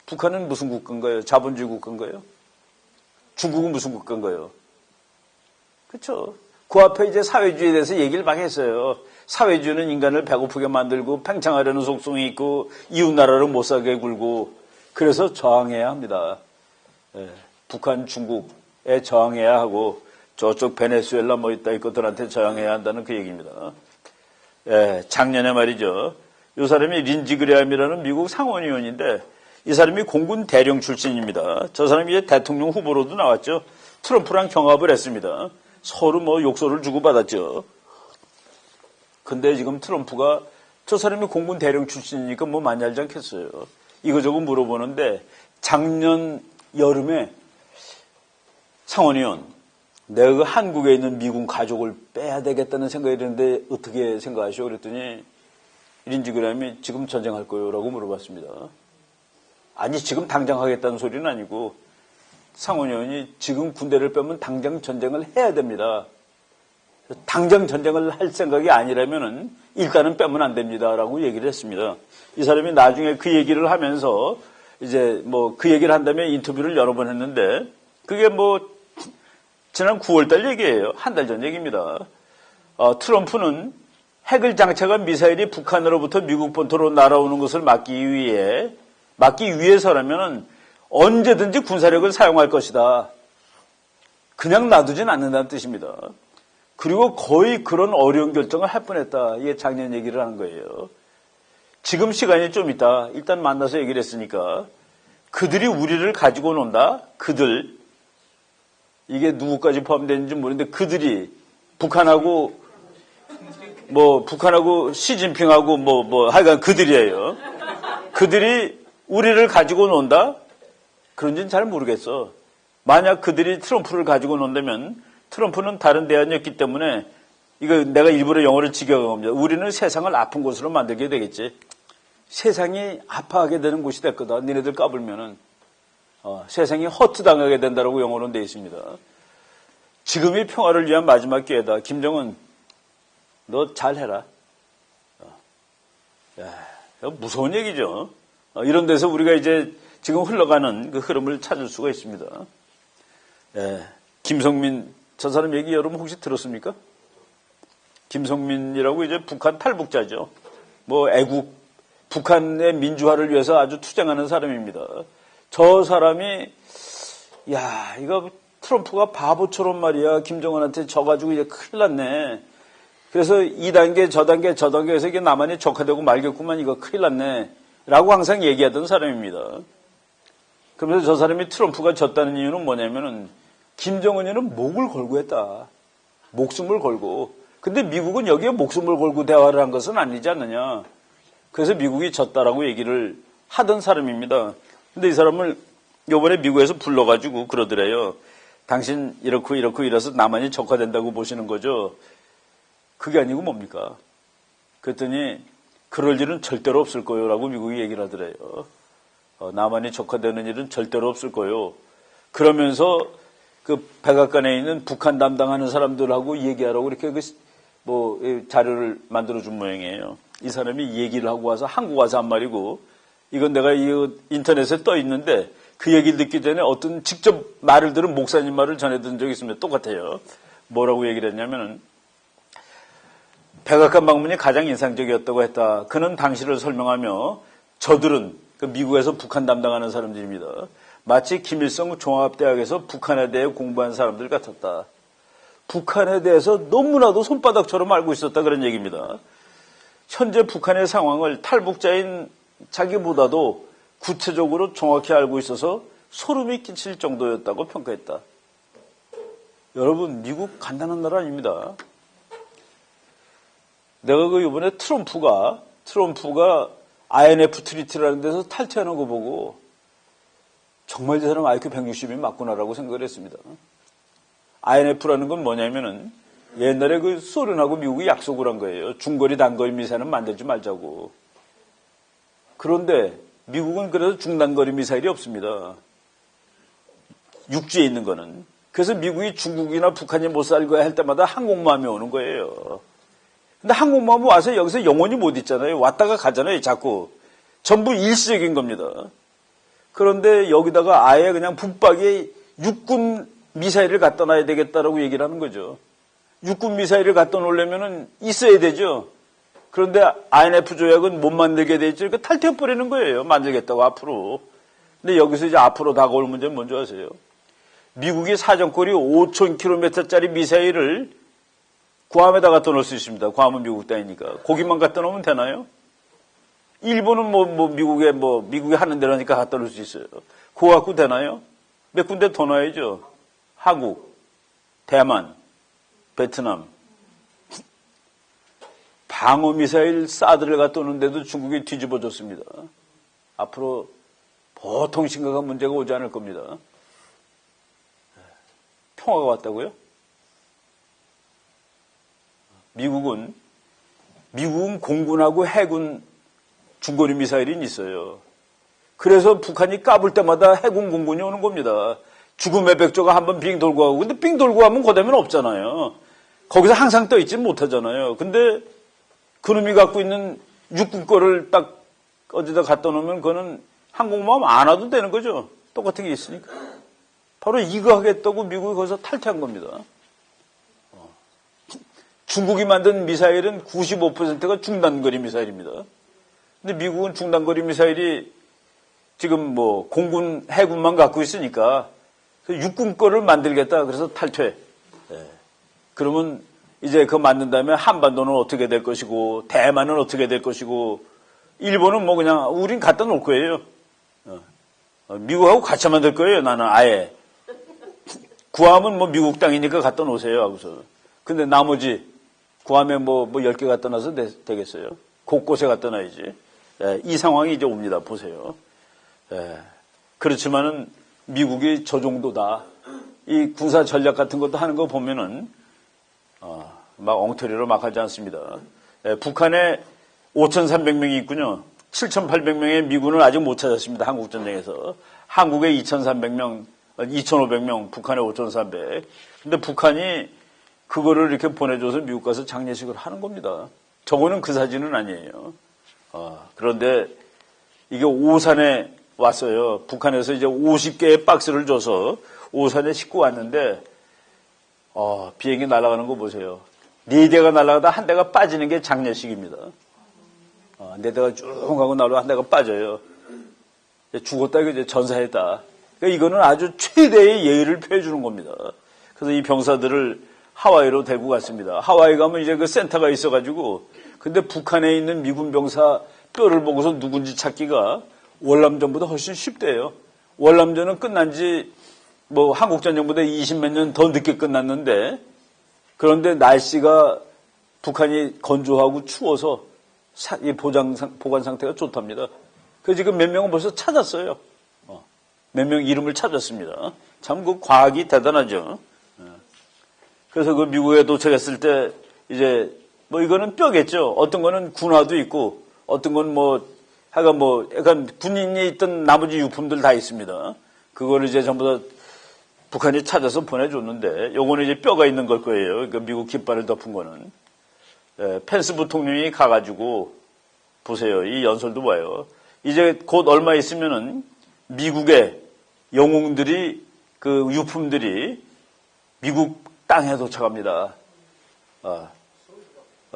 북한은 무슨 국가인가요? 자본주의 국가인가요? 중국은 무슨 국가인가요? 그렇죠. 그 앞에 이제 사회주의에 대해서 얘기를 막 했어요. 사회주의는 인간을 배고프게 만들고 팽창하려는 속성이 있고 이웃나라를 못 살게 굴고 그래서 저항해야 합니다. 북한, 중국에 저항해야 하고 저쪽 베네수엘라 뭐 있다 이것들한테 저항해야 한다는 그 얘기입니다. 작년에 말이죠. 이 사람이 린지 그레함이라는 미국 상원의원인데 이 사람이 공군 대령 출신입니다. 저 사람이 이제 대통령 후보로도 나왔죠. 트럼프랑 경합을 했습니다. 서로 뭐 욕설을 주고받았죠. 근데 지금 트럼프가 저 사람이 공군 대령 출신이니까 뭐 많이 알지 않겠어요. 이거저거 물어보는데 작년 여름에 상원의원 내가 그 한국에 있는 미군 가족을 빼야 되겠다는 생각이 드는데 어떻게 생각하시오? 그랬더니 린지 그램이 지금 전쟁할 거예요 라고 물어봤습니다. 아니 지금 당장 하겠다는 소리는 아니고 상원의원이 지금 군대를 빼면 당장 전쟁을 해야 됩니다. 당장 전쟁을 할 생각이 아니라면은 일단은 빼면 안 됩니다라고 얘기를 했습니다. 이 사람이 나중에 그 얘기를 하면서 이제 뭐 그 얘기를 한 다음에 인터뷰를 여러 번 했는데 그게 뭐 지난 9월달 얘기예요. 한 달 전 얘기입니다. 트럼프는 핵을 장착한 미사일이 북한으로부터 미국 본토로 날아오는 것을 막기 위해서라면은 언제든지 군사력을 사용할 것이다. 그냥 놔두진 않는다는 뜻입니다. 그리고 거의 그런 어려운 결정을 할 뻔했다. 이게 작년 얘기를 하는 거예요. 지금 시간이 좀 있다. 일단 만나서 얘기를 했으니까 그들이 우리를 가지고 논다. 그들 이게 누구까지 포함되는지 모르는데 그들이 북한하고 시진핑하고 하여간 그들이에요. 그들이 우리를 가지고 논다? 그런지는 잘 모르겠어. 만약 그들이 트럼프를 가지고 논다면 트럼프는 다른 대안이 없기 때문에 이거 내가 일부러 영어를 직역한 겁니다. 우리는 세상을 아픈 곳으로 만들게 되겠지. 세상이 아파하게 되는 곳이 될 거다. 니네들 까불면은. 세상이 허투당하게 된다라고 영어로는 되어 있습니다. 지금이 평화를 위한 마지막 기회다. 김정은, 너 잘해라. 무서운 얘기죠. 이런 데서 우리가 이제 지금 흘러가는 그 흐름을 찾을 수가 있습니다. 김성민, 저 사람 얘기 여러분 혹시 들었습니까? 김성민이라고 이제 북한 탈북자죠. 애국, 북한의 민주화를 위해서 아주 투쟁하는 사람입니다. 저 사람이, 이거 트럼프가 바보처럼 말이야. 김정은한테 져가지고 이제 큰일 났네. 그래서 이 단계, 저 단계에서 이게 나만이 적화되고 말겠구만, 이거 큰일 났네. 라고 항상 얘기하던 사람입니다. 그러면서 저 사람이 트럼프가 졌다는 이유는 뭐냐면은, 김정은이는 목을 걸고 했다. 목숨을 걸고. 근데 미국은 여기에 목숨을 걸고 대화를 한 것은 아니지 않느냐. 그래서 미국이 졌다라고 얘기를 하던 사람입니다. 근데 이 사람을 요번에 미국에서 불러가지고 그러더래요. 당신 이렇고 이래서 나만이 적화된다고 보시는 거죠. 그게 아니고 뭡니까? 그랬더니 그럴 일은 절대로 없을 거요 라고 미국이 얘기를 하더래요. 나만이 적화되는 일은 절대로 없을 거요. 그러면서 그 백악관에 있는 북한 담당하는 사람들하고 얘기하라고 이렇게 자료를 만들어준 모양이에요. 이 사람이 얘기를 하고 와서 한국 와서 한 말이고, 이건 내가 이 인터넷에 떠 있는데 그 얘기를 듣기 전에 어떤 직접 말을 들은 목사님 말을 전해 든 적이 있으면 똑같아요. 뭐라고 얘기를 했냐면은, 백악관 방문이 가장 인상적이었다고 했다. 그는 당시를 설명하며 저들은 그 미국에서 북한 담당하는 사람들입니다. 마치 김일성 종합대학에서 북한에 대해 공부한 사람들 같았다. 북한에 대해서 너무나도 손바닥처럼 알고 있었다 그런 얘기입니다. 현재 북한의 상황을 탈북자인 자기보다도 구체적으로 정확히 알고 있어서 소름이 끼칠 정도였다고 평가했다. 여러분, 미국 간단한 나라 아닙니다. 내가 이번에 트럼프가 INF 트리티라는 데서 탈퇴하는 거 보고 정말 이 사람 IQ 160이 맞구나라고 생각을 했습니다. INF라는 건 뭐냐면은 옛날에 그 소련하고 미국이 약속을 한 거예요. 중거리 단거리 미사일은 만들지 말자고. 그런데 미국은 그래서 중단거리 미사일이 없습니다. 육지에 있는 거는. 그래서 미국이 중국이나 북한이 못 살고 할 때마다 항공모함이 오는 거예요. 근데 항공모함이 와서 여기서 영원히 못 있잖아요. 왔다가 가잖아요, 자꾸. 전부 일시적인 겁니다. 그런데 여기다가 아예 그냥 붙박이에 육군 미사일을 갖다 놔야 되겠다라고 얘기를 하는 거죠. 육군 미사일을 갖다 놓으려면은 있어야 되죠. 그런데 INF 조약은 못 만들게 돼 있죠. 그러니까 탈퇴해버리는 거예요. 만들겠다고 앞으로. 근데 여기서 이제 앞으로 다가올 문제는 뭔지 아세요? 미국이 사정거리 5,000km짜리 미사일을 구암에다 갖다 놓을 수 있습니다. 구암은 미국 땅이니까. 거기만 갖다 놓으면 되나요? 일본은 미국이 하는 대로니까 갖다 놓을 수 있어요. 그거 갖고 되나요? 몇 군데 더 놔야죠. 한국, 대만, 베트남. 방어미사일 사드를 갖다 놓는데도 중국이 뒤집어졌습니다. 앞으로 보통 심각한 문제가 오지 않을 겁니다. 평화가 왔다고요? 미국은 공군하고 해군 중거리 미사일이 있어요. 그래서 북한이 까불 때마다 해군 공군이 오는 겁니다. 죽음의 백조가 한번 빙 돌고 가고, 근데 빙 돌고 가면 거대면 없잖아요. 거기서 항상 떠 있지 못하잖아요. 근데 그놈이 갖고 있는 육군 거를 딱 어디다 갖다 놓으면 그거는 항공모함 안 와도 되는 거죠. 똑같은 게 있으니까. 바로 이거 하겠다고 미국이 거기서 탈퇴한 겁니다. 중국이 만든 미사일은 95%가 중단거리 미사일입니다. 근데 미국은 중단거리 미사일이 지금 공군, 해군만 갖고 있으니까 육군 거를 만들겠다. 그래서 탈퇴. 그러면 이제 그거 만든 다음에 한반도는 어떻게 될 것이고, 대만은 어떻게 될 것이고, 일본은 그냥 우린 갖다 놓을 거예요. 미국하고 같이 만들 거예요. 나는 아예. 구함은 미국 땅이니까 갖다 놓으세요. 하고서. 근데 나머지 구함에 10개 갖다 놔서 되겠어요. 곳곳에 갖다 놔야지. 이 상황이 이제 옵니다. 보세요. 그렇지만은 미국이 저 정도다. 이 군사 전략 같은 것도 하는 거 보면은, 막 엉터리로 막 하지 않습니다. 북한에 5,300명이 있군요. 7,800명의 미군을 아직 못 찾았습니다. 한국전쟁에서. 한국에 2,300명, 2,500명, 북한에 5,300. 근데 북한이 그거를 이렇게 보내줘서 미국 가서 장례식을 하는 겁니다. 저거는 그 사진은 아니에요. 그런데 이게 오산에 왔어요. 북한에서 이제 50개의 박스를 줘서 오산에 싣고 왔는데, 비행기 날아가는 거 보세요. 4대가 날아가다 한 대가 빠지는 게 장례식입니다. 4대가 쭉 가고 날아가 한 대가 빠져요. 죽었다, 이제 전사했다. 그러니까 이거는 아주 최대의 예의를 표해주는 겁니다. 그래서 이 병사들을 하와이로 데리고 갔습니다. 하와이 가면 이제 그 센터가 있어가지고, 근데 북한에 있는 미군 병사 뼈를 보고서 누군지 찾기가 월남전보다 훨씬 쉽대요. 월남전은 끝난 지 한국전쟁보다 20몇 년 더 늦게 끝났는데, 그런데 날씨가 북한이 건조하고 추워서 이 보관 상태가 좋답니다. 그래서 지금 몇 명은 벌써 찾았어요. 몇 명 이름을 찾았습니다. 참 그 과학이 대단하죠. 그래서 그 미국에 도착했을 때 이제 이거는 뼈겠죠. 어떤 거는 군화도 있고 어떤 건 약간 군인이 있던 나머지 유품들 다 있습니다. 그거를 이제 전부 다 북한이 찾아서 보내줬는데 요거는 이제 뼈가 있는 걸 거예요. 그러니까 미국 깃발을 덮은 거는. 펜스 부통령이 가가지고 보세요. 이 연설도 봐요. 이제 곧 얼마 있으면은 미국의 영웅들이 그 유품들이 미국 땅에 도착합니다.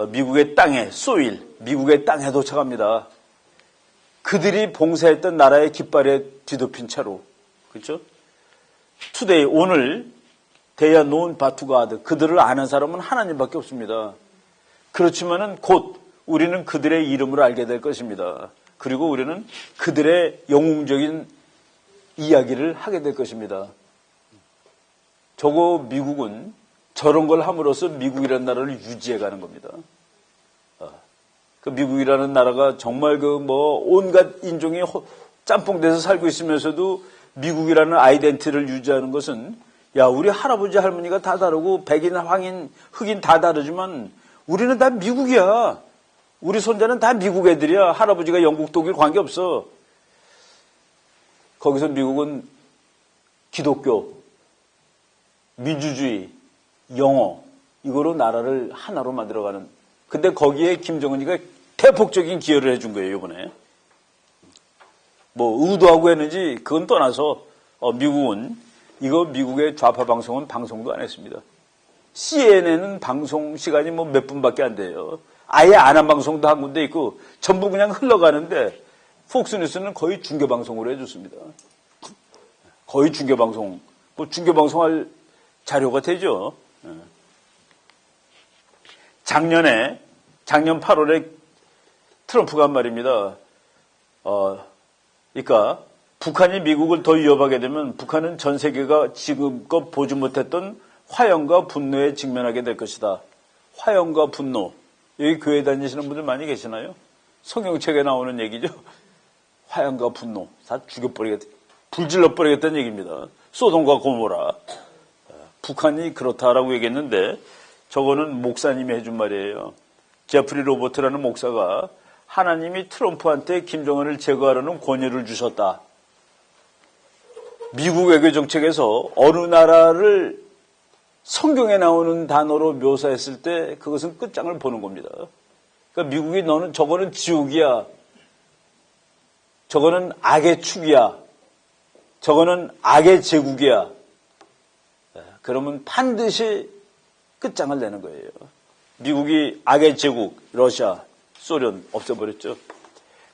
미국의 땅에 소일, 미국의 땅에 도착합니다. 그들이 봉사했던 나라의 깃발에 뒤덮인 채로, 그렇죠? 투데이 오늘 they are known but to God. 그들을 아는 사람은 하나님밖에 없습니다. 그렇지만은 곧 우리는 그들의 이름을 알게 될 것입니다. 그리고 우리는 그들의 영웅적인 이야기를 하게 될 것입니다. 저거 미국은 저런 걸 함으로써 미국이라는 나라를 유지해 가는 겁니다. 그 미국이라는 나라가 정말 온갖 인종이 짬뽕돼서 살고 있으면서도 미국이라는 아이덴티티를 유지하는 것은, 우리 할아버지 할머니가 다 다르고 백인, 황인, 흑인 다 다르지만 우리는 다 미국이야. 우리 손자는 다 미국 애들이야. 할아버지가 영국, 독일 관계없어. 거기서 미국은 기독교, 민주주의, 영어, 이거로 나라를 하나로 만들어가는. 근데 거기에 김정은이가 대폭적인 기여를 해준 거예요, 이번에. 의도하고 했는지 그건 떠나서 미국은 미국의 좌파 방송은 방송도 안 했습니다. CNN은 방송 시간이 몇 분밖에 안 돼요. 아예 안 한 방송도 한 군데 있고 전부 그냥 흘러가는데 폭스뉴스는 거의 중계방송으로 해줬습니다. 거의 중계방송. 중계방송할 자료가 되죠. 작년 8월에 트럼프가 한 말입니다. 그러니까 북한이 미국을 더 위협하게 되면 북한은 전 세계가 지금껏 보지 못했던 화형과 분노에 직면하게 될 것이다. 화형과 분노. 여기 교회 다니시는 분들 많이 계시나요? 성경책에 나오는 얘기죠. 화형과 분노. 다 죽여버리겠다. 불질러버리겠다는 얘기입니다. 소돔과 고모라. 북한이 그렇다라고 얘기했는데 저거는 목사님이 해준 말이에요. 제프리 로버트라는 목사가 하나님이 트럼프한테 김정은을 제거하려는 권유를 주셨다. 미국 외교 정책에서 어느 나라를 성경에 나오는 단어로 묘사했을 때 그것은 끝장을 보는 겁니다. 그러니까 미국이 너는 저거는 지옥이야. 저거는 악의 축이야. 저거는 악의 제국이야. 그러면 반드시 끝장을 내는 거예요. 미국이 악의 제국, 러시아, 소련 없애버렸죠.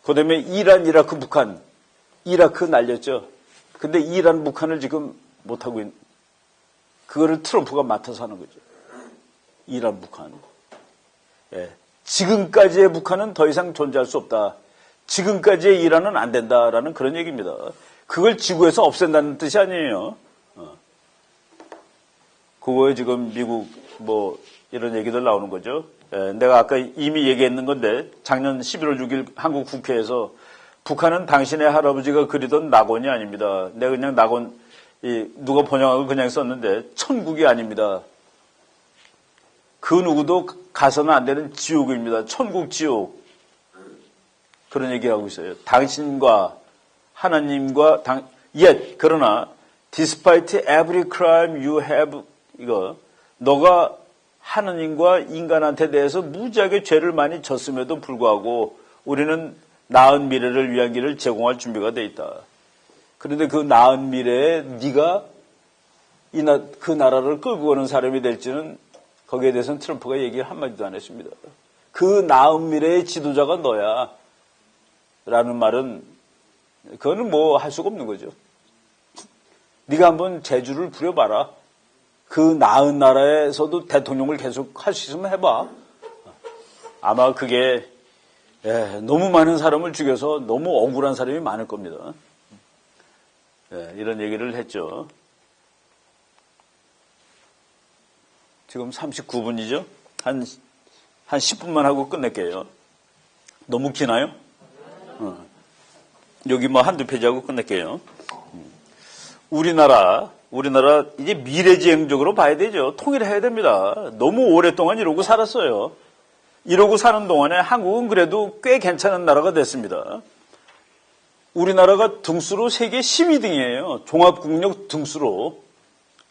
그 다음에 이란, 이라크, 북한, 이라크 날렸죠. 근데 이란, 북한을 지금 못하고 있는, 그거를 트럼프가 맡아서 하는 거죠. 이란, 북한. 지금까지의 북한은 더 이상 존재할 수 없다. 지금까지의 이란은 안 된다라는 그런 얘기입니다. 그걸 지구에서 없앤다는 뜻이 아니에요. 그거에 지금 미국 이런 얘기들 나오는 거죠. 내가 아까 이미 얘기했는 건데 작년 11월 6일 한국 국회에서 북한은 당신의 할아버지가 그리던 낙원이 아닙니다. 내가 그냥 낙원 누가 번역하고 그냥 썼는데 천국이 아닙니다. 그 누구도 가서는 안 되는 지옥입니다. 천국 지옥. 그런 얘기를 하고 있어요. 당신과 하나님과 Yet, 그러나, despite every crime you have, 이거, 너가 하느님과 인간한테 대해서 무지하게 죄를 많이 졌음에도 불구하고 우리는 나은 미래를 위한 길을 제공할 준비가 돼 있다. 그런데 그 나은 미래에 네가 그 나라를 끌고 가는 사람이 될지는 거기에 대해서는 트럼프가 얘기 한마디도 안 했습니다. 그 나은 미래의 지도자가 너야. 라는 말은 그거는 뭐 할 수가 없는 거죠. 네가 한번 재주를 부려봐라. 그 나은 나라에서도 대통령을 계속 할 수 있으면 해봐. 아마 그게 너무 많은 사람을 죽여서 너무 억울한 사람이 많을 겁니다. 이런 얘기를 했죠. 지금 39분이죠? 한 10분만 하고 끝낼게요. 너무 기나요? 여기 뭐 한두 페이지 하고 끝낼게요. 우리나라 이제 미래지향적으로 봐야 되죠. 통일해야 됩니다. 너무 오랫동안 이러고 살았어요. 이러고 사는 동안에 한국은 그래도 꽤 괜찮은 나라가 됐습니다. 우리나라가 등수로 세계 12등이에요. 종합국력 등수로.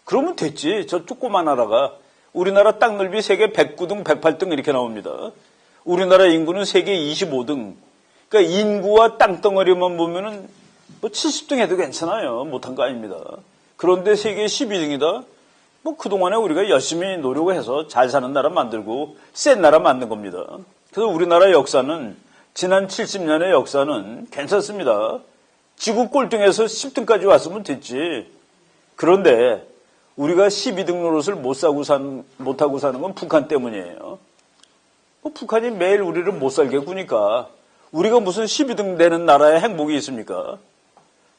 그러면 됐지. 저 조그만 나라가. 우리나라 땅 넓이 세계 109등, 108등 이렇게 나옵니다. 우리나라 인구는 세계 25등. 그러니까 인구와 땅덩어리만 보면은 뭐 70등 해도 괜찮아요. 못한 거 아닙니다. 그런데 세계 12등이다? 뭐 그동안에 우리가 열심히 노력을 해서 잘 사는 나라 만들고 센 나라 만든 겁니다. 그래서 우리나라 역사는 지난 70년의 역사는 괜찮습니다. 지구 꼴등에서 10등까지 왔으면 됐지. 그런데 우리가 12등 노릇을 못하고 사는 건 북한 때문이에요. 뭐 북한이 매일 우리를 못 살게 구니까 우리가 무슨 12등 되는 나라에 행복이 있습니까?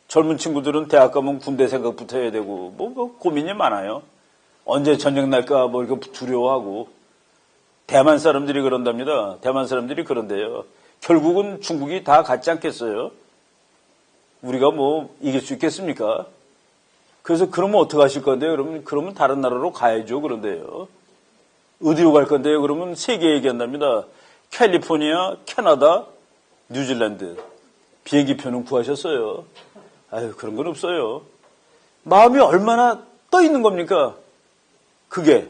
젊은 친구들은 대학 가면 군대 생각부터 해야 되고 뭐 고민이 많아요. 언제 전쟁 날까 뭐 이렇게 두려워하고. 대만 사람들이 그런답니다. 대만 사람들이 그런데요. 결국은 중국이 다 같지 않겠어요? 우리가 뭐 이길 수 있겠습니까? 그래서 그러면 어떻게 하실 건데요? 그러면 다른 나라로 가야죠. 그런데요. 어디로 갈 건데요? 그러면 세 개 얘기한답니다. 캘리포니아, 캐나다, 뉴질랜드. 비행기 표는 구하셨어요. 아유, 그런 건 없어요. 마음이 얼마나 떠 있는 겁니까? 그게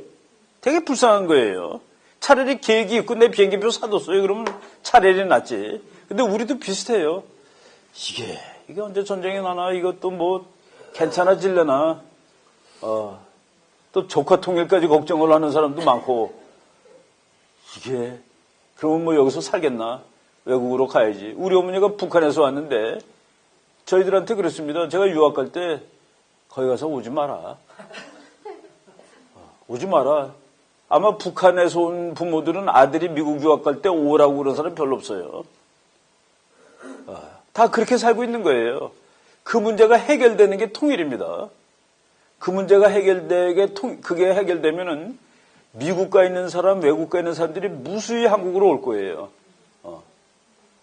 되게 불쌍한 거예요. 차라리 계획이 있고 내 비행기표 사뒀어요. 그러면 차라리 낫지. 근데 우리도 비슷해요. 이게 언제 전쟁이 나나? 이것도 뭐 괜찮아질려나? 또 조카 통일까지 걱정을 하는 사람도 많고. 그러면 뭐 여기서 살겠나? 외국으로 가야지. 우리 어머니가 북한에서 왔는데 저희들한테 그랬습니다. 제가 유학 갈 때 거기 가서 오지 마라. 오지 마라. 아마 북한에서 온 부모들은 아들이 미국 유학 갈 때 오라고 그런 사람 별로 없어요. 다 그렇게 살고 있는 거예요. 그 문제가 해결되는 게 통일입니다. 그 문제가 그게 해결되면은 미국 가 있는 사람, 외국 가 있는 사람들이 무수히 한국으로 올 거예요.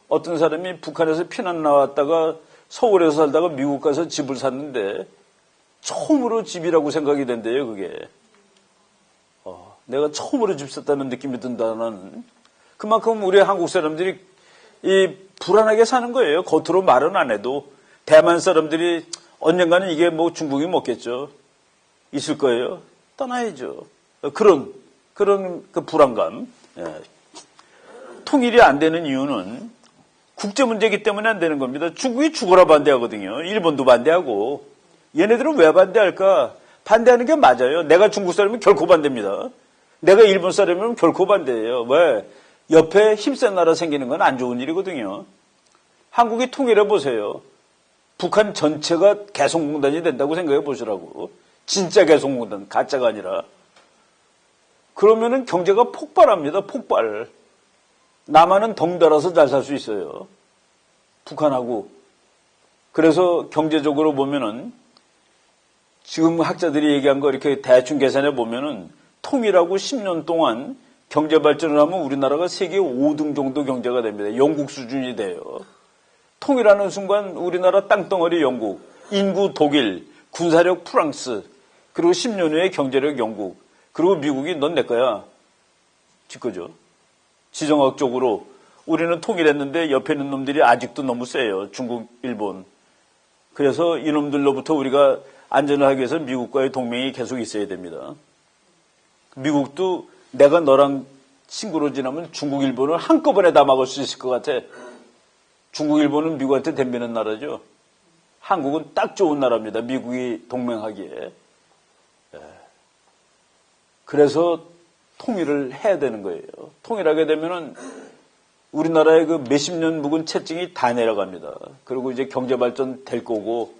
어떤 사람이 북한에서 피난 나왔다가 서울에서 살다가 미국 가서 집을 샀는데 처음으로 집이라고 생각이 된대요, 그게. 내가 처음으로 집 샀다는 느낌이 든다는. 그만큼 우리 한국 사람들이 불안하게 사는 거예요. 겉으로 말은 안 해도. 대만 사람들이 언젠가는 이게 뭐 중국이 먹겠죠. 있을 거예요. 떠나야죠. 그런 그 불안감. 통일이 안 되는 이유는 국제 문제이기 때문에 안 되는 겁니다. 중국이 죽어라 반대하거든요. 일본도 반대하고. 얘네들은 왜 반대할까? 반대하는 게 맞아요. 내가 중국 사람이면 결코 반대입니다. 내가 일본 사람이면 결코 반대예요. 왜? 옆에 힘센 나라 생기는 건 안 좋은 일이거든요. 한국이 통일해 보세요. 북한 전체가 개성공단이 된다고 생각해 보시라고. 진짜 개성공단, 가짜가 아니라. 그러면은 경제가 폭발합니다. 폭발. 남한은 덩달아서 잘 살 수 있어요. 북한하고. 그래서 경제적으로 보면은 지금 학자들이 얘기한 거 이렇게 대충 계산해 보면은 통일하고 10년 동안 경제 발전을 하면 우리나라가 세계 5등 정도 경제가 됩니다. 영국 수준이 돼요. 통일하는 순간 우리나라 땅덩어리 영국, 인구 독일, 군사력 프랑스, 그리고 10년 후에 경제력 영국, 그리고 미국이 넌 내 거야. 짓거죠. 지정학적으로 우리는 통일했는데 옆에 있는 놈들이 아직도 너무 세요. 중국, 일본. 그래서 이놈들로부터 우리가 안전을 하기 위해서 미국과의 동맹이 계속 있어야 됩니다. 미국도 내가 너랑 친구로 지나면 중국, 일본을 한꺼번에 다 막을 수 있을 것 같아. 중국, 일본은 미국한테 덤비는 나라죠. 한국은 딱 좋은 나라입니다. 미국이 동맹하기에. 그래서 통일을 해야 되는 거예요. 통일하게 되면은 우리나라의 그 몇십 년 묵은 채증이 다 내려갑니다. 그리고 이제 경제 발전 될 거고,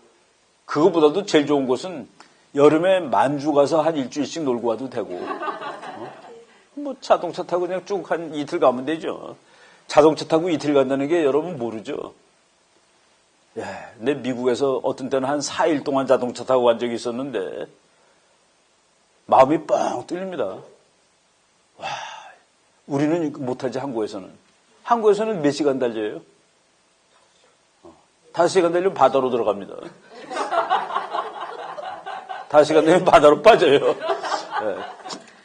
그거보다도 제일 좋은 것은 여름에 만주 가서 한 일주일씩 놀고 와도 되고, 뭐 자동차 타고 그냥 쭉 한 이틀 가면 되죠. 자동차 타고 이틀 간다는 게 여러분 모르죠. 근데 미국에서 어떤 때는 한 4일 동안 자동차 타고 간 적이 있었는데 마음이 뻥 뚫립니다. 와, 우리는 못하지. 한국에서는 몇 시간 달려요? 5시간 달리면 바다로 들어갑니다. 5시간 달리면 바다로 빠져요.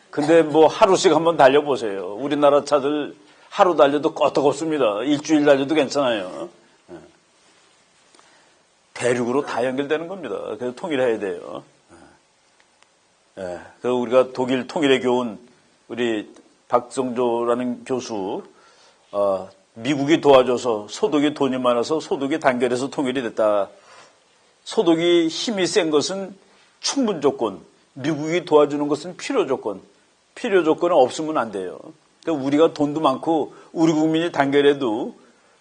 근데 뭐 하루씩 한번 달려보세요. 우리나라 차들 하루 달려도 끄떡없습니다. 일주일 달려도 괜찮아요. 대륙으로 다 연결되는 겁니다. 그래서 통일해야 돼요. 그래서 우리가 독일 통일의 교훈, 우리 박성조라는 교수, 미국이 도와줘서 소독이 돈이 많아서 소독이 단결해서 통일이 됐다. 소독이 힘이 센 것은 충분 조건, 미국이 도와주는 것은 필요 조건. 필요 조건은 없으면 안 돼요. 그러니까 우리가 돈도 많고 우리 국민이 단결해도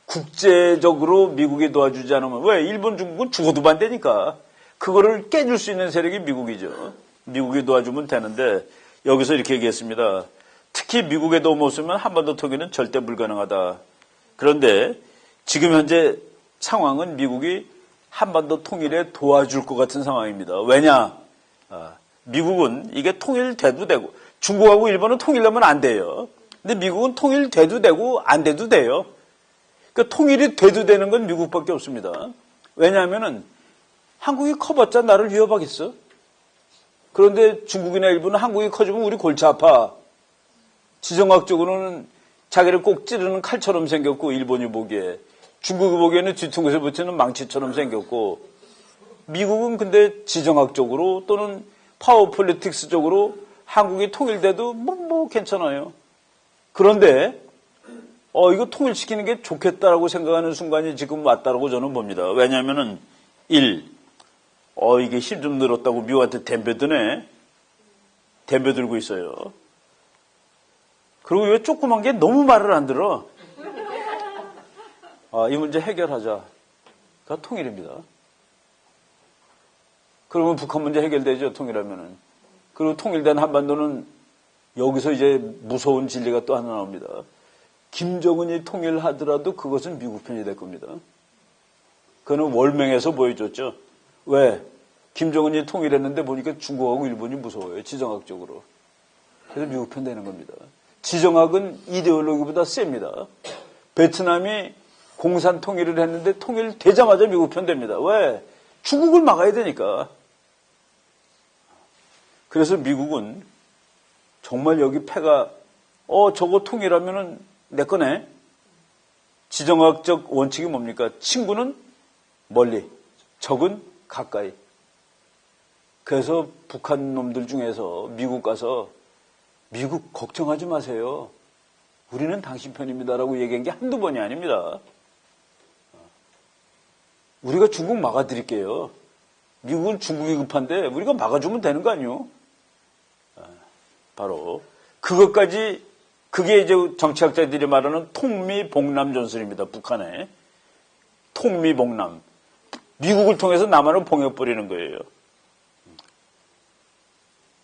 국제적으로 미국이 도와주지 않으면, 왜? 일본, 중국은 죽어도 반대니까. 그거를 깨줄 수 있는 세력이 미국이죠. 미국이 도와주면 되는데 여기서 이렇게 얘기했습니다. 특히 미국의 도움 없으면 한반도 통일은 절대 불가능하다. 그런데 지금 현재 상황은 미국이 한반도 통일에 도와줄 것 같은 상황입니다. 왜냐? 미국은 이게 통일돼도 되고, 중국하고 일본은 통일하면 안 돼요. 근데 미국은 통일돼도 되고 안 돼도 돼요. 그러니까 통일이 돼도 되는 건 미국밖에 없습니다. 왜냐하면은 한국이 커봤자 나를 위협하겠어? 그런데 중국이나 일본은 한국이 커지면 우리 골치 아파. 지정학적으로는 자기를 꼭 찌르는 칼처럼 생겼고, 일본이 보기에. 중국이 보기에는 뒤통수에 붙이는 망치처럼 생겼고, 미국은 근데 지정학적으로 또는 파워 폴리틱스적으로 한국이 통일돼도 뭐 괜찮아요. 그런데 이거 통일시키는 게 좋겠다라고 생각하는 순간이 지금 왔다라고 저는 봅니다. 왜냐하면은 1. 이게 힘 좀 늘었다고 미국한테 덤벼드네. 덤벼들고 있어요. 그리고 왜 조그만 게 너무 말을 안 들어. 이 문제 해결하자가 통일입니다. 그러면 북한 문제 해결되죠, 통일하면은. 그리고 통일된 한반도는 여기서 이제 무서운 진리가 또 하나 나옵니다. 김정은이 통일하더라도 그것은 미국 편이 될 겁니다. 그거는 월맹에서 보여줬죠. 왜? 김정은이 통일했는데 보니까 중국하고 일본이 무서워요, 지정학적으로. 그래서 미국 편 되는 겁니다. 지정학은 이데올로기보다 셉니다. 베트남이 공산 통일을 했는데 통일되자마자 미국 편 됩니다. 왜? 중국을 막아야 되니까. 그래서 미국은 정말 여기 패가 저거 통일하면은 내 거네. 지정학적 원칙이 뭡니까? 친구는 멀리, 적은 가까이. 그래서 북한 놈들 중에서 미국 가서 미국 걱정하지 마세요. 우리는 당신 편입니다라고 얘기한 게 한두 번이 아닙니다. 우리가 중국 막아드릴게요. 미국은 중국이 급한데 우리가 막아주면 되는 거 아니요? 바로 그것까지, 그게 이제 정치학자들이 말하는 통미봉남 전술입니다. 북한에 통미봉남, 미국을 통해서 남한을 봉해버리는 거예요.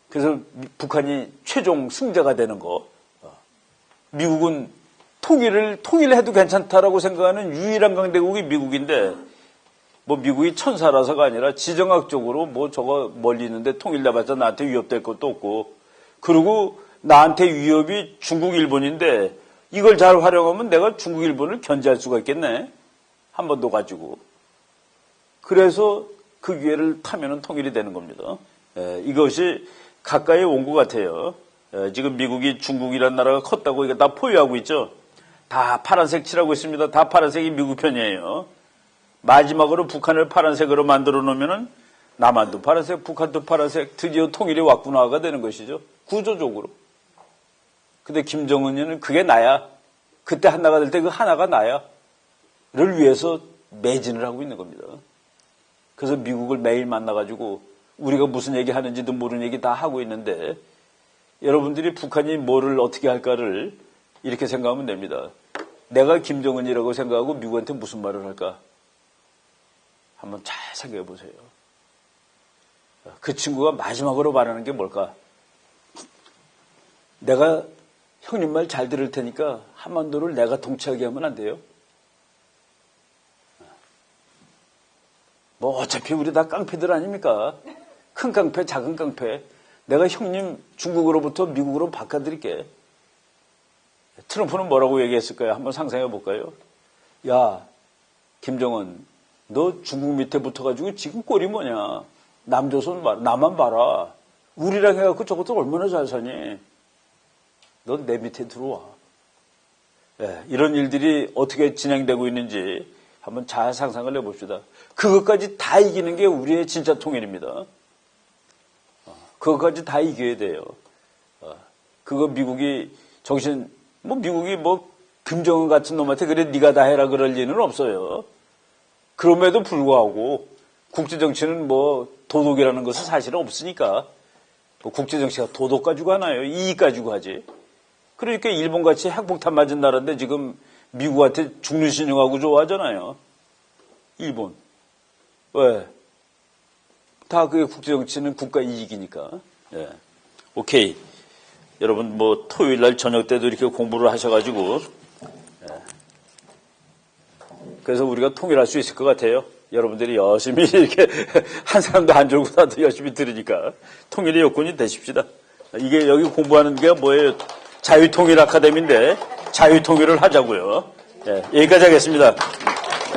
그래서 북한이 최종 승자가 되는 거. 미국은 통일해도 괜찮다라고 생각하는 유일한 강대국이 미국인데, 뭐 미국이 천사라서가 아니라 지정학적으로 뭐 저거 멀리 있는데 통일해봤자 나한테 위협될 것도 없고, 그리고 나한테 위협이 중국, 일본인데 이걸 잘 활용하면 내가 중국, 일본을 견제할 수가 있겠네. 한반도 가지고. 그래서 그 기회를 타면은 통일이 되는 겁니다. 이것이 가까이 온 것 같아요. 지금 미국이 중국이라는 나라가 컸다고 이게 다 포위하고 있죠. 다 파란색 칠하고 있습니다. 다 파란색이 미국 편이에요. 마지막으로 북한을 파란색으로 만들어 놓으면은 남한도 파란색, 북한도 파란색, 드디어 통일이 왔구나가 되는 것이죠. 구조적으로. 근데 김정은이는 그게 나야. 그때 하나가 될 때 그 하나가 나야. 를 위해서 매진을 하고 있는 겁니다. 그래서 미국을 매일 만나가지고 우리가 무슨 얘기 하는지도 모르는 얘기 다 하고 있는데 여러분들이 북한이 뭐를 어떻게 할까를 이렇게 생각하면 됩니다. 내가 김정은이라고 생각하고 미국한테 무슨 말을 할까? 한번 잘 생각해 보세요. 그 친구가 마지막으로 말하는 게 뭘까? 내가 형님 말 잘 들을 테니까 한반도를 내가 통치하게 하면 안 돼요? 뭐 어차피 우리 다 깡패들 아닙니까? 큰 깡패, 작은 깡패. 내가 형님 중국으로부터 미국으로 바꿔드릴게. 트럼프는 뭐라고 얘기했을까요? 한번 상상해 볼까요? 야, 김정은, 너 중국 밑에 붙어가지고 지금 꼴이 뭐냐? 남조선 봐라, 나만 봐라. 우리랑 해갖고 저것도 얼마나 잘 사니? 넌 내 밑에 들어와. 네, 이런 일들이 어떻게 진행되고 있는지 한번 잘 상상을 해봅시다. 그것까지 다 이기는 게 우리의 진짜 통일입니다. 그것까지 다 이겨야 돼요. 그거 미국이 미국이 김정은 같은 놈한테 그래 네가 다 해라 그럴 리는 없어요. 그럼에도 불구하고 국제정치는 도덕이라는 것은 사실은 없으니까 국제정치가 도덕 가지고 하나요? 이익 가지고 하지. 그러니까 일본같이 핵폭탄 맞은 나라인데 지금 미국한테 죽는 신용하고 좋아하잖아요. 일본. 왜? 다 그게 국제정치는 국가 이익이니까. 예. 오케이. 여러분 토요일 날 저녁 때도 이렇게 공부를 하셔가지고 그래서 우리가 통일할 수 있을 것 같아요. 여러분들이 열심히 이렇게 한 사람도 안 졸고 다들 열심히 들으니까 통일의 여건이 되십시다. 이게 여기 공부하는 게 뭐예요? 자유통일 아카데미인데 자유통일을 하자고요. 예, 여기까지 하겠습니다.